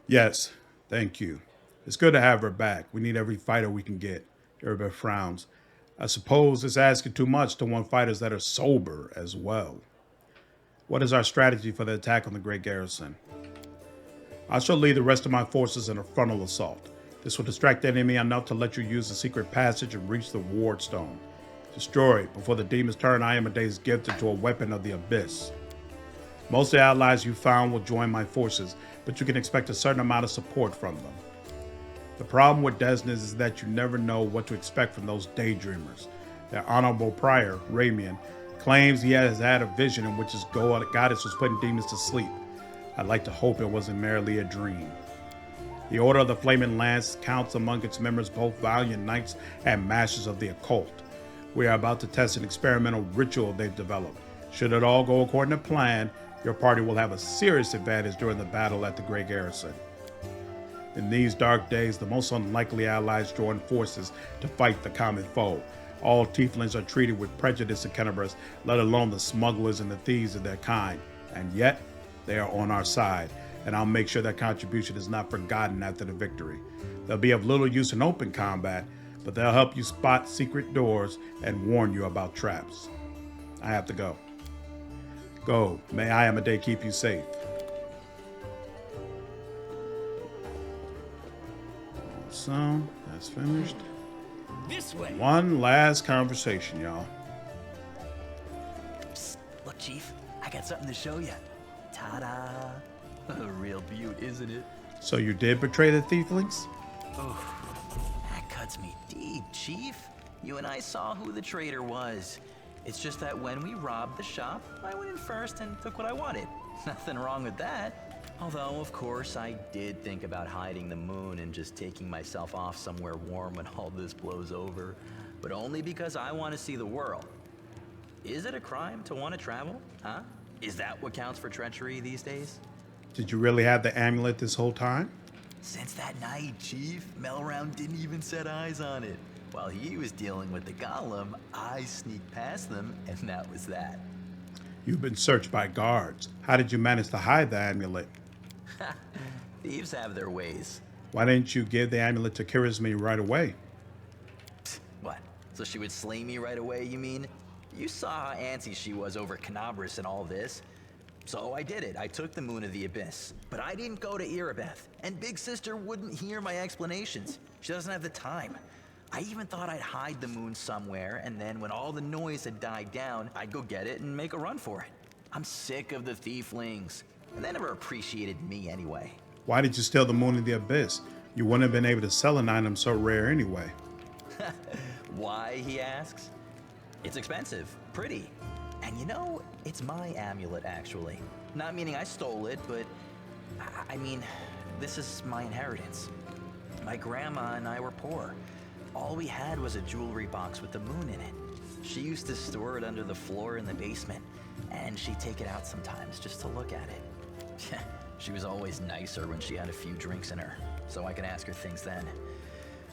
Yes, thank you. It's good to have her back. We need every fighter we can get. Irabeth frowns. I suppose it's asking too much to want fighters that are sober as well. What is our strategy for the attack on the Great Garrison? I shall lead the rest of my forces in a frontal assault. This will distract the enemy enough to let you use the secret passage and reach the ward stone. Destroy it before the demons turn Ayamede's gift into a weapon of the abyss. Most of the allies you found will join my forces, but you can expect a certain amount of support from them. The problem with Desnes is that you never know what to expect from those daydreamers. Their honorable prior, Ramian, claims he has had a vision in which his goddess was putting demons to sleep. I'd like to hope it wasn't merely a dream. The Order of the Flaming Lance counts among its members both valiant knights and masters of the occult. We are about to test an experimental ritual they've developed. Should it all go according to plan, your party will have a serious advantage during the battle at the Great Garrison. In these dark days, the most unlikely allies join forces to fight the common foe. All tieflings are treated with prejudice in Kenabres, let alone the smugglers and the thieves of their kind. And yet, they are on our side, and I'll make sure that contribution is not forgotten after the victory. They'll be of little use in open combat, but they'll help you spot secret doors and warn you about traps. I have to go. Go. May Ayamade keep you safe. So, that's finished. This way. One last conversation, y'all. Psst, look, Chief, I got something to show you. Ta-da! A real beaut, isn't it? So you did betray the thieflings? Oh, that cuts me deep, Chief. You and I saw who the traitor was. It's just that when we robbed the shop, I went in first and took what I wanted. Nothing wrong with that. Although, of course, I did think about hiding the moon and just taking myself off somewhere warm when all this blows over. But only because I want to see the world. Is it a crime to want to travel? Huh? Is that what counts for treachery these days? Did you really have the amulet this whole time? Since that night, Chief, Melround didn't even set eyes on it. While he was dealing with the golem, I sneaked past them, and that was that. You've been searched by guards. How did you manage to hide the amulet? Thieves have their ways. Why didn't you give the amulet to Kirisme right away? What? So she would slay me right away, you mean? You saw how antsy she was over Kenabres and all this. So I did it. I took the Moon of the Abyss. But I didn't go to Irabeth. And Big Sister wouldn't hear my explanations. She doesn't have the time. I even thought I'd hide the moon somewhere, and then when all the noise had died down, I'd go get it and make a run for it. I'm sick of the thieflings, and they never appreciated me anyway. Why did you steal the moon in the abyss? You wouldn't have been able to sell an item so rare anyway. Why, he asks? It's expensive, pretty. And you know, it's my amulet, actually. Not meaning I stole it, but I mean, this is my inheritance. My grandma and I were poor. All we had was a jewelry box with the moon in it. She used to store it under the floor in the basement, and she'd take it out sometimes just to look at it. She was always nicer when she had a few drinks in her, so I could ask her things then.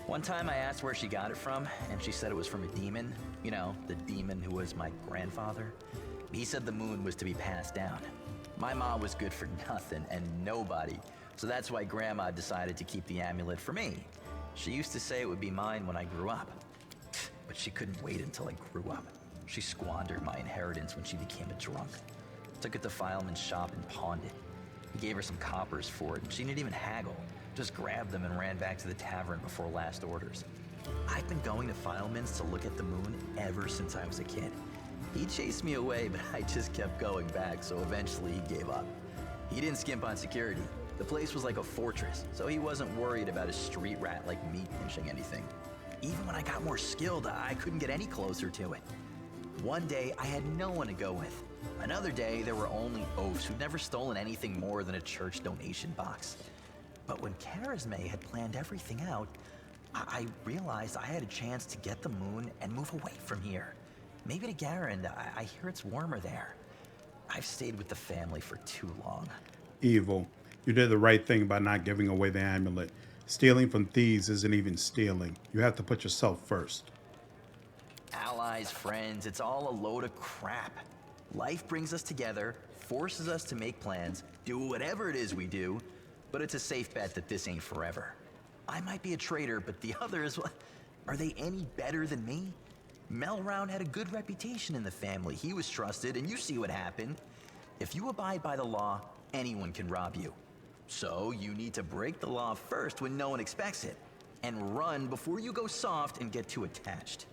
One time I asked where she got it from, and she said it was from a demon. You know, the demon who was my grandfather. He said the moon was to be passed down. My mom was good for nothing and nobody, so that's why Grandma decided to keep the amulet for me. She used to say it would be mine when I grew up, but she couldn't wait until I grew up. She squandered my inheritance when she became a drunk. Took it to Fileman's shop and pawned it. He gave her some coppers for it, and she didn't even haggle. Just grabbed them and ran back to the tavern before last orders. I've been going to Fileman's to look at the moon ever since I was a kid. He chased me away, but I just kept going back, so eventually he gave up. He didn't skimp on security. The place was like a fortress, so he wasn't worried about a street rat like me pinching anything. Even when I got more skilled, I couldn't get any closer to it. One day, I had no one to go with. Another day, there were only oafs who'd never stolen anything more than a church donation box. But when Charisme had planned everything out, I realized I had a chance to get the moon and move away from here. Maybe to Daeran. I hear it's warmer there. I've stayed with the family for too long. Evil. You did the right thing by not giving away the amulet. Stealing from thieves isn't even stealing. You have to put yourself first. Allies, friends, it's all a load of crap. Life brings us together, forces us to make plans, do whatever it is we do, but it's a safe bet that this ain't forever. I might be a traitor, but the others, are they any better than me? Melround had a good reputation in the family. He was trusted, and you see what happened. If you abide by the law, anyone can rob you. So you need to break the law first when no one expects it, and run before you go soft and get too attached.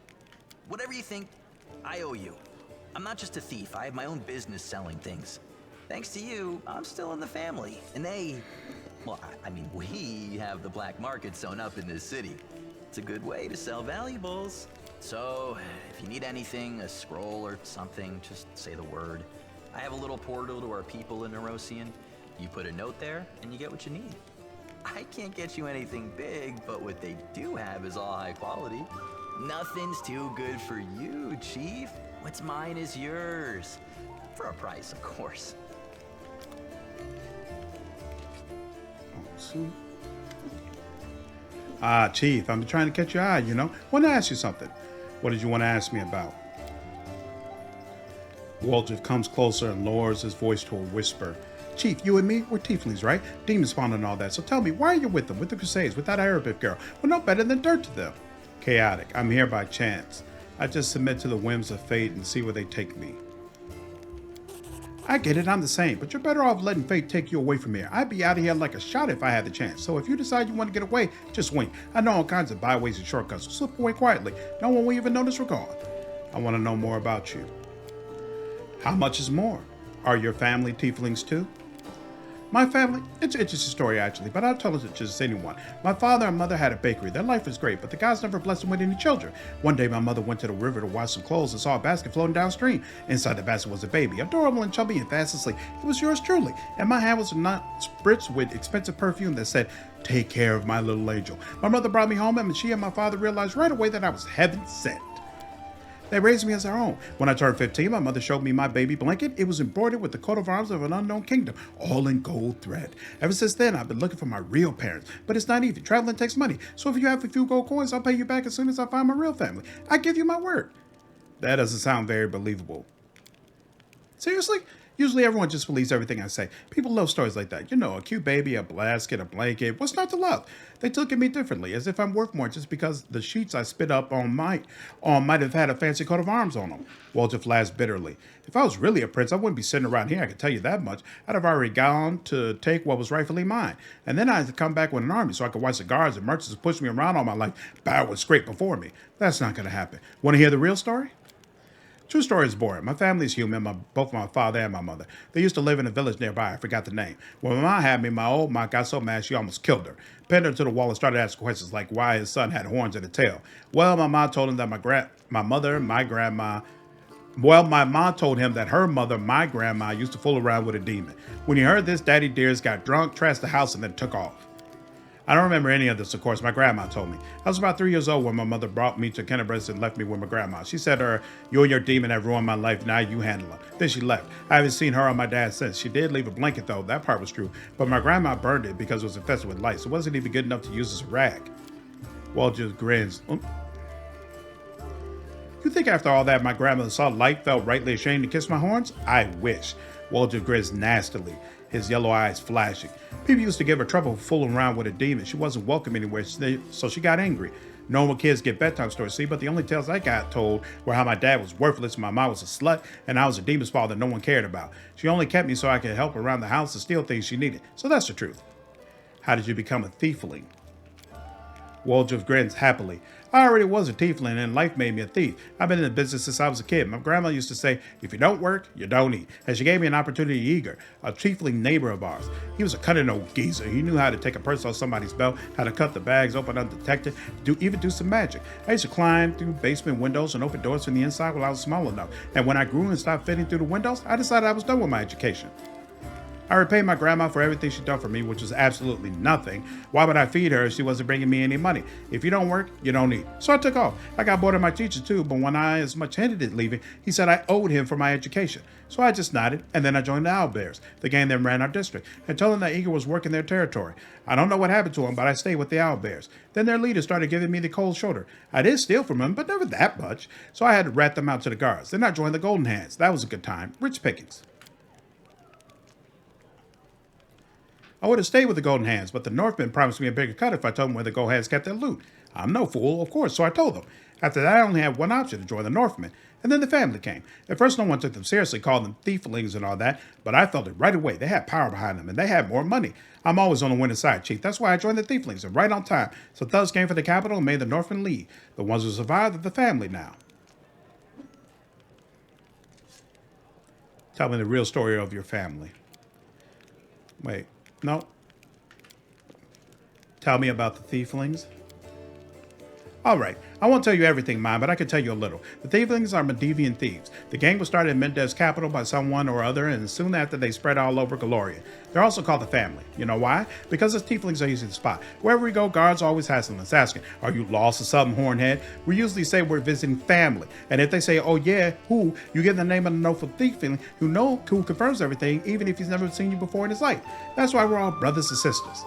Whatever you think, I owe you. I'm not just a thief. I have my own business selling things. Thanks to you, I'm still in the family, and we have the black market sewn up in this city. It's a good way to sell valuables. So, if you need anything, a scroll or something, just say the word. I have a little portal to our people in Nerosian. You put a note there, and you get what you need. I can't get you anything big, but what they do have is all high quality. Nothing's too good for you, Chief. What's mine is yours. For a price, of course. Chief, I'm trying to catch your eye, you know. Want to ask you something. What did you want to ask me about? Woljif comes closer and lowers his voice to a whisper. Chief, you and me, we're tieflings, right? Demon spawn and all that. So tell me, why are you with them, with the Crusades, with that Irabeth girl? We're no better than dirt to them. Chaotic. I'm here by chance. I just submit to the whims of fate and see where they take me. I get it, I'm the same, but you're better off letting fate take you away from here. I'd be out of here like a shot if I had the chance. So if you decide you want to get away, just wink. I know all kinds of byways and shortcuts, so slip away quietly. No one will even notice we're gone. I want to know more about you. How much is more? Are your family tieflings too? My family? It's just a story actually, but I'll tell it to just anyone. My father and mother had a bakery. Their life was great, but the gods never blessed them with any children. One day my mother went to the river to wash some clothes and saw a basket floating downstream. Inside the basket was a baby, adorable and chubby and fast asleep. It was yours truly, and my hand was not spritzed with expensive perfume that said, "Take care of my little angel." My mother brought me home, and she and my father realized right away that I was heaven sent. They raised me as their own. When I turned 15, my mother showed me my baby blanket. It was embroidered with the coat of arms of an unknown kingdom, all in gold thread. Ever since then, I've been looking for my real parents, but it's not easy. Traveling takes money, so if you have a few gold coins, I'll pay you back as soon as I find my real family. I give you my word. That doesn't sound very believable. Seriously? Usually everyone just believes everything I say. People love stories like that. You know, a cute baby, a basket, a blanket. What's not to love? They look at me differently, as if I'm worth more just because the sheets I spit up on might have had a fancy coat of arms on them. Woljif laughs bitterly. If I was really a prince, I wouldn't be sitting around here, I can tell you that much. I'd have already gone to take what was rightfully mine. And then I'd come back with an army so I could watch the guards and merchants push me around all my life, bow and scrape before me. That's not going to happen. Want to hear the real story? True story is boring. My family's human, both my father and my mother. They used to live in a village nearby. I forgot the name. When my mom had me, my old mom got so mad she almost killed her. Pinned her to the wall and started asking questions like why his son had horns and a tail. Well, my mom told him that my mom told him that her mother, my grandma, used to fool around with a demon. When he heard this, Daddy Dears got drunk, trashed the house, and then took off. I don't remember any of this, of course. My grandma told me. I was about 3 years old when my mother brought me to Kennebress and left me with my grandma. She said to her, "You and your demon have ruined my life. Now you handle her." Then she left. I haven't seen her or my dad since. She did leave a blanket, though. That part was true. But my grandma burned it because it was infested with lice. It wasn't even good enough to use as a rag. Woljif grins. You think after all that my grandmother saw light, felt rightly ashamed to kiss my horns? I wish. Woljif grins nastily, his yellow eyes flashing. People used to give her trouble for fooling around with a demon. She wasn't welcome anywhere, so she got angry. Normal kids get bedtime stories, see, but the only tales I got told were how my dad was worthless, my mom was a slut, and I was a demon's father no one cared about. She only kept me so I could help her around the house and steal things she needed. So that's the truth. How did you become a thiefling? Woljif grins happily. I already was a tiefling and life made me a thief. I've been in the business since I was a kid. My grandma used to say, if you don't work, you don't eat. And she gave me an opportunity to Eager, a tiefling neighbor of ours. He was a cunning old geezer. He knew how to take a purse off somebody's belt, how to cut the bags open undetected, even do some magic. I used to climb through basement windows and open doors from the inside while I was small enough. And when I grew and stopped fitting through the windows, I decided I was done with my education. I repaid my grandma for everything she done for me, which was absolutely nothing. Why would I feed her if she wasn't bringing me any money? If you don't work, you don't eat. So I took off. I got bored of my teacher too, but when I as much hinted at leaving, he said I owed him for my education. So I just nodded, and then I joined the Owlbears, the gang that ran our district, and told them that Eager was working their territory. I don't know what happened to him, but I stayed with the Owlbears. Then their leader started giving me the cold shoulder. I did steal from him, but never that much. So I had to rat them out to the guards. Then I joined the Golden Hands. That was a good time. Rich pickings. I would have stayed with the Golden Hands, but the Northmen promised me a bigger cut if I told them where the Golden Hands kept their loot. I'm no fool, of course, so I told them. After that, I only had one option, to join the Northmen. And then the family came. At first, no one took them seriously, called them thieflings and all that, but I felt it right away. They had power behind them, and they had more money. I'm always on the winning side, Chief. That's why I joined the thieflings, and right on time. So thugs came for the capital and made the Northmen leave. The ones who survived are the family now. Tell me the real story of your family. Wait. No. Tell me about the thieflings. All right, I won't tell you everything, mine, but I can tell you a little. The thieflings are Medivian thieves. The gang was started in Mendev's capital by someone or other, and soon after they spread all over Golarion. They're also called the family. You know why? Because the thieflings are easy to spot. Wherever we go, guards always hassling us, asking, "Are you lost or something, Hornhead?" We usually say we're visiting family, and if they say, "Oh yeah, who?" you give the name of the no-for thiefling who confirms everything, even if he's never seen you before in his life. That's why we're all brothers and sisters.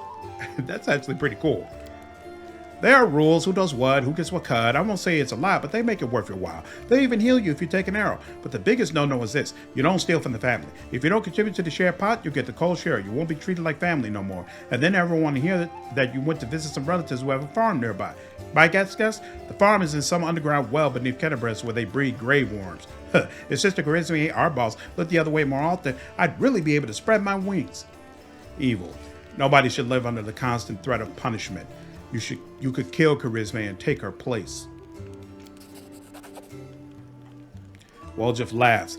That's actually pretty cool. There are rules, who does what, who gets what cut. I won't say it's a lot, but they make it worth your while. They even heal you if you take an arrow. But the biggest no-no is this: you don't steal from the family. If you don't contribute to the shared pot, you get the cold share. You won't be treated like family no more. And then everyone will hear that you went to visit some relatives who have a farm nearby. My guess, the farm is in some underground well beneath Kennebress where they breed grave worms. If Sister Charisma, our boss, looked the other way more often, I'd really be able to spread my wings. Evil. Nobody should live under the constant threat of punishment. You could kill Charisma and take her place. Woljif laughs.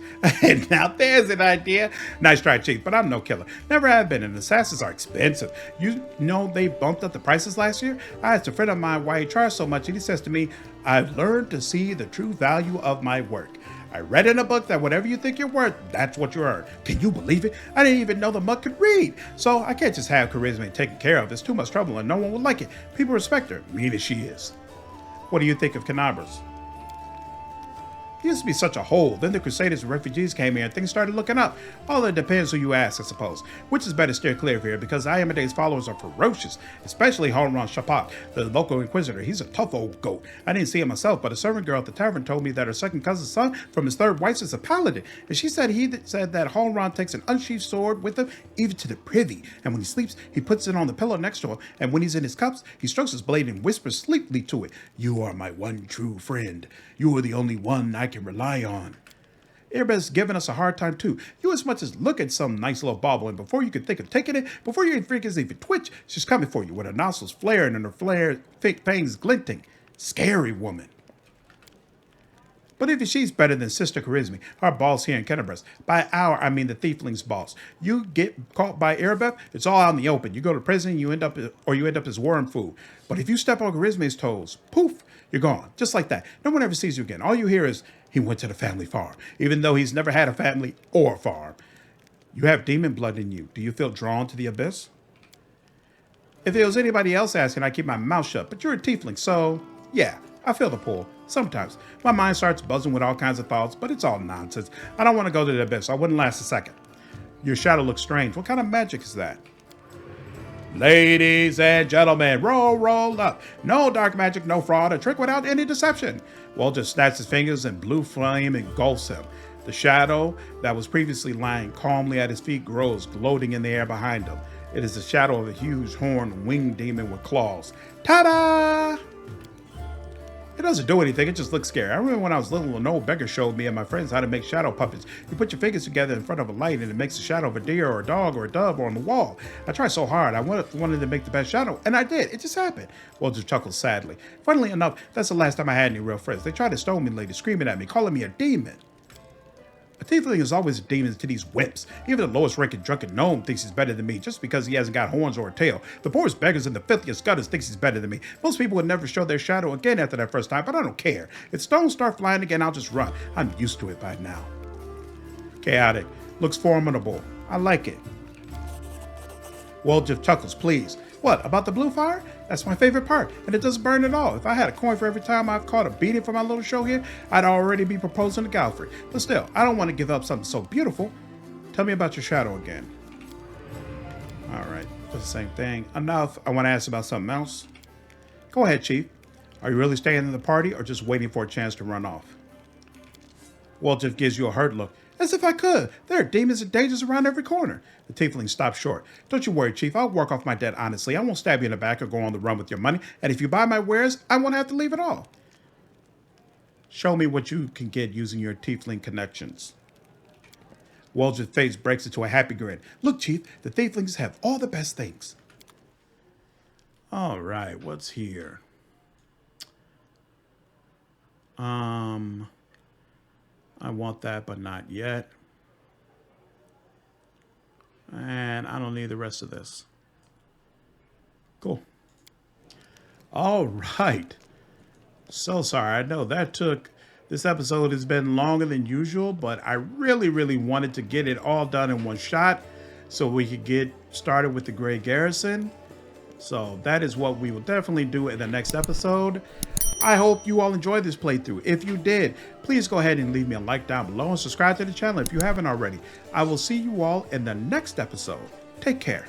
Now there's an idea. Nice try, Chief, but I'm no killer. Never have been, and assassins are expensive. You know they bumped up the prices last year? I asked a friend of mine why he charged so much, and he says to me, "I've learned to see the true value of my work. I read in a book that whatever you think you're worth, that's what you earn." Can you believe it? I didn't even know the mutt could read. So I can't just have Charisma taken care of. It's too much trouble and no one would like it. People respect her, mean as she is. What do you think of Canabras? He used to be such a hole. Then the Crusaders and refugees came here and things started looking up. All it depends who you ask, I suppose. Which is better steer clear of here because Ayamede's followers are ferocious, especially Halron Shapat, the local inquisitor. He's a tough old goat. I didn't see him myself, but a servant girl at the tavern told me that her second cousin's son from his third wife is a paladin. And she said said that Halron takes an unsheathed sword with him, even to the privy. And when he sleeps, he puts it on the pillow next to him. And when he's in his cups, he strokes his blade and whispers sleepily to it. You are my one true friend. You are the only one I can rely on. Irabeth's giving us a hard time too. You as much as look at some nice little bauble, and before you can think of taking it, before your fingers even twitch, she's coming for you with her nostrils flaring and her fangs glinting. Scary woman. But even she's better than Sister Charisma, our boss here in Kennebrest. By our, I mean the Thiefling's boss. You get caught by Irabeth, it's all out in the open. You go to prison, you end up as worm food. But if you step on Charisma's toes, poof, you're gone. Just like that. No one ever sees you again. All you hear is, he went to the family farm, even though he's never had a family or a farm. You have demon blood in you. Do you feel drawn to the abyss? If it was anybody else asking, I'd keep my mouth shut. But you're a tiefling, so yeah, I feel the pull. Sometimes. My mind starts buzzing with all kinds of thoughts, but it's all nonsense. I don't want to go to the abyss. I wouldn't last a second. Your shadow looks strange. What kind of magic is that? Ladies and gentlemen, roll up. No dark magic, no fraud, a trick without any deception. Woljif snaps his fingers and blue flame engulfs him. The shadow that was previously lying calmly at his feet grows, gloating in the air behind him. It is the shadow of a huge horned winged demon with claws. Ta-da! It doesn't do anything, it just looks scary. I remember when I was little, an old beggar showed me and my friends how to make shadow puppets. You put your fingers together in front of a light and it makes a shadow of a deer or a dog or a dove on the wall. I tried so hard, I wanted to make the best shadow, and I did. It just happened. Woljif chuckled sadly. Funnily enough, that's the last time I had any real friends. They tried to stone me later, screaming at me, calling me a demon. A tiefling is always a demon to these wimps. Even the lowest ranking drunken gnome thinks he's better than me just because he hasn't got horns or a tail. The poorest beggars and the filthiest gutters thinks he's better than me. Most people would never show their shadow again after that first time, but I don't care. If stones start flying again, I'll just run. I'm used to it by now. Chaotic. Looks formidable. I like it. Woljif chuckles, please. What, about the blue fire? That's my favorite part, and it doesn't burn at all. If I had a coin for every time I've caught a beating for my little show here, I'd already be proposing to Galfrey. But still, I don't want to give up something so beautiful. Tell me about your shadow again. All right, it's the same thing. Enough. I want to ask about something else. Go ahead, Chief. Are you really staying in the party or just waiting for a chance to run off? Woljif gives you a hurt look. As if I could. There are demons and dangers around every corner. The tiefling stops short. Don't you worry, Chief. I'll work off my debt honestly. I won't stab you in the back or go on the run with your money. And if you buy my wares, I won't have to leave at all. Show me what you can get using your tiefling connections. Woljif's face breaks into a happy grin. Look, Chief, the tieflings have all the best things. All right, what's here? I want that, but not yet. And I don't need the rest of this. Cool. All right. So sorry. I know this episode has been longer than usual, but I really wanted to get it all done in one shot so we could get started with the Grey Garrison. So that is what we will definitely do in the next episode. I hope you all enjoyed this playthrough. If you did, please go ahead and leave me a like down below and subscribe to the channel if you haven't already. I will see you all in the next episode. Take care.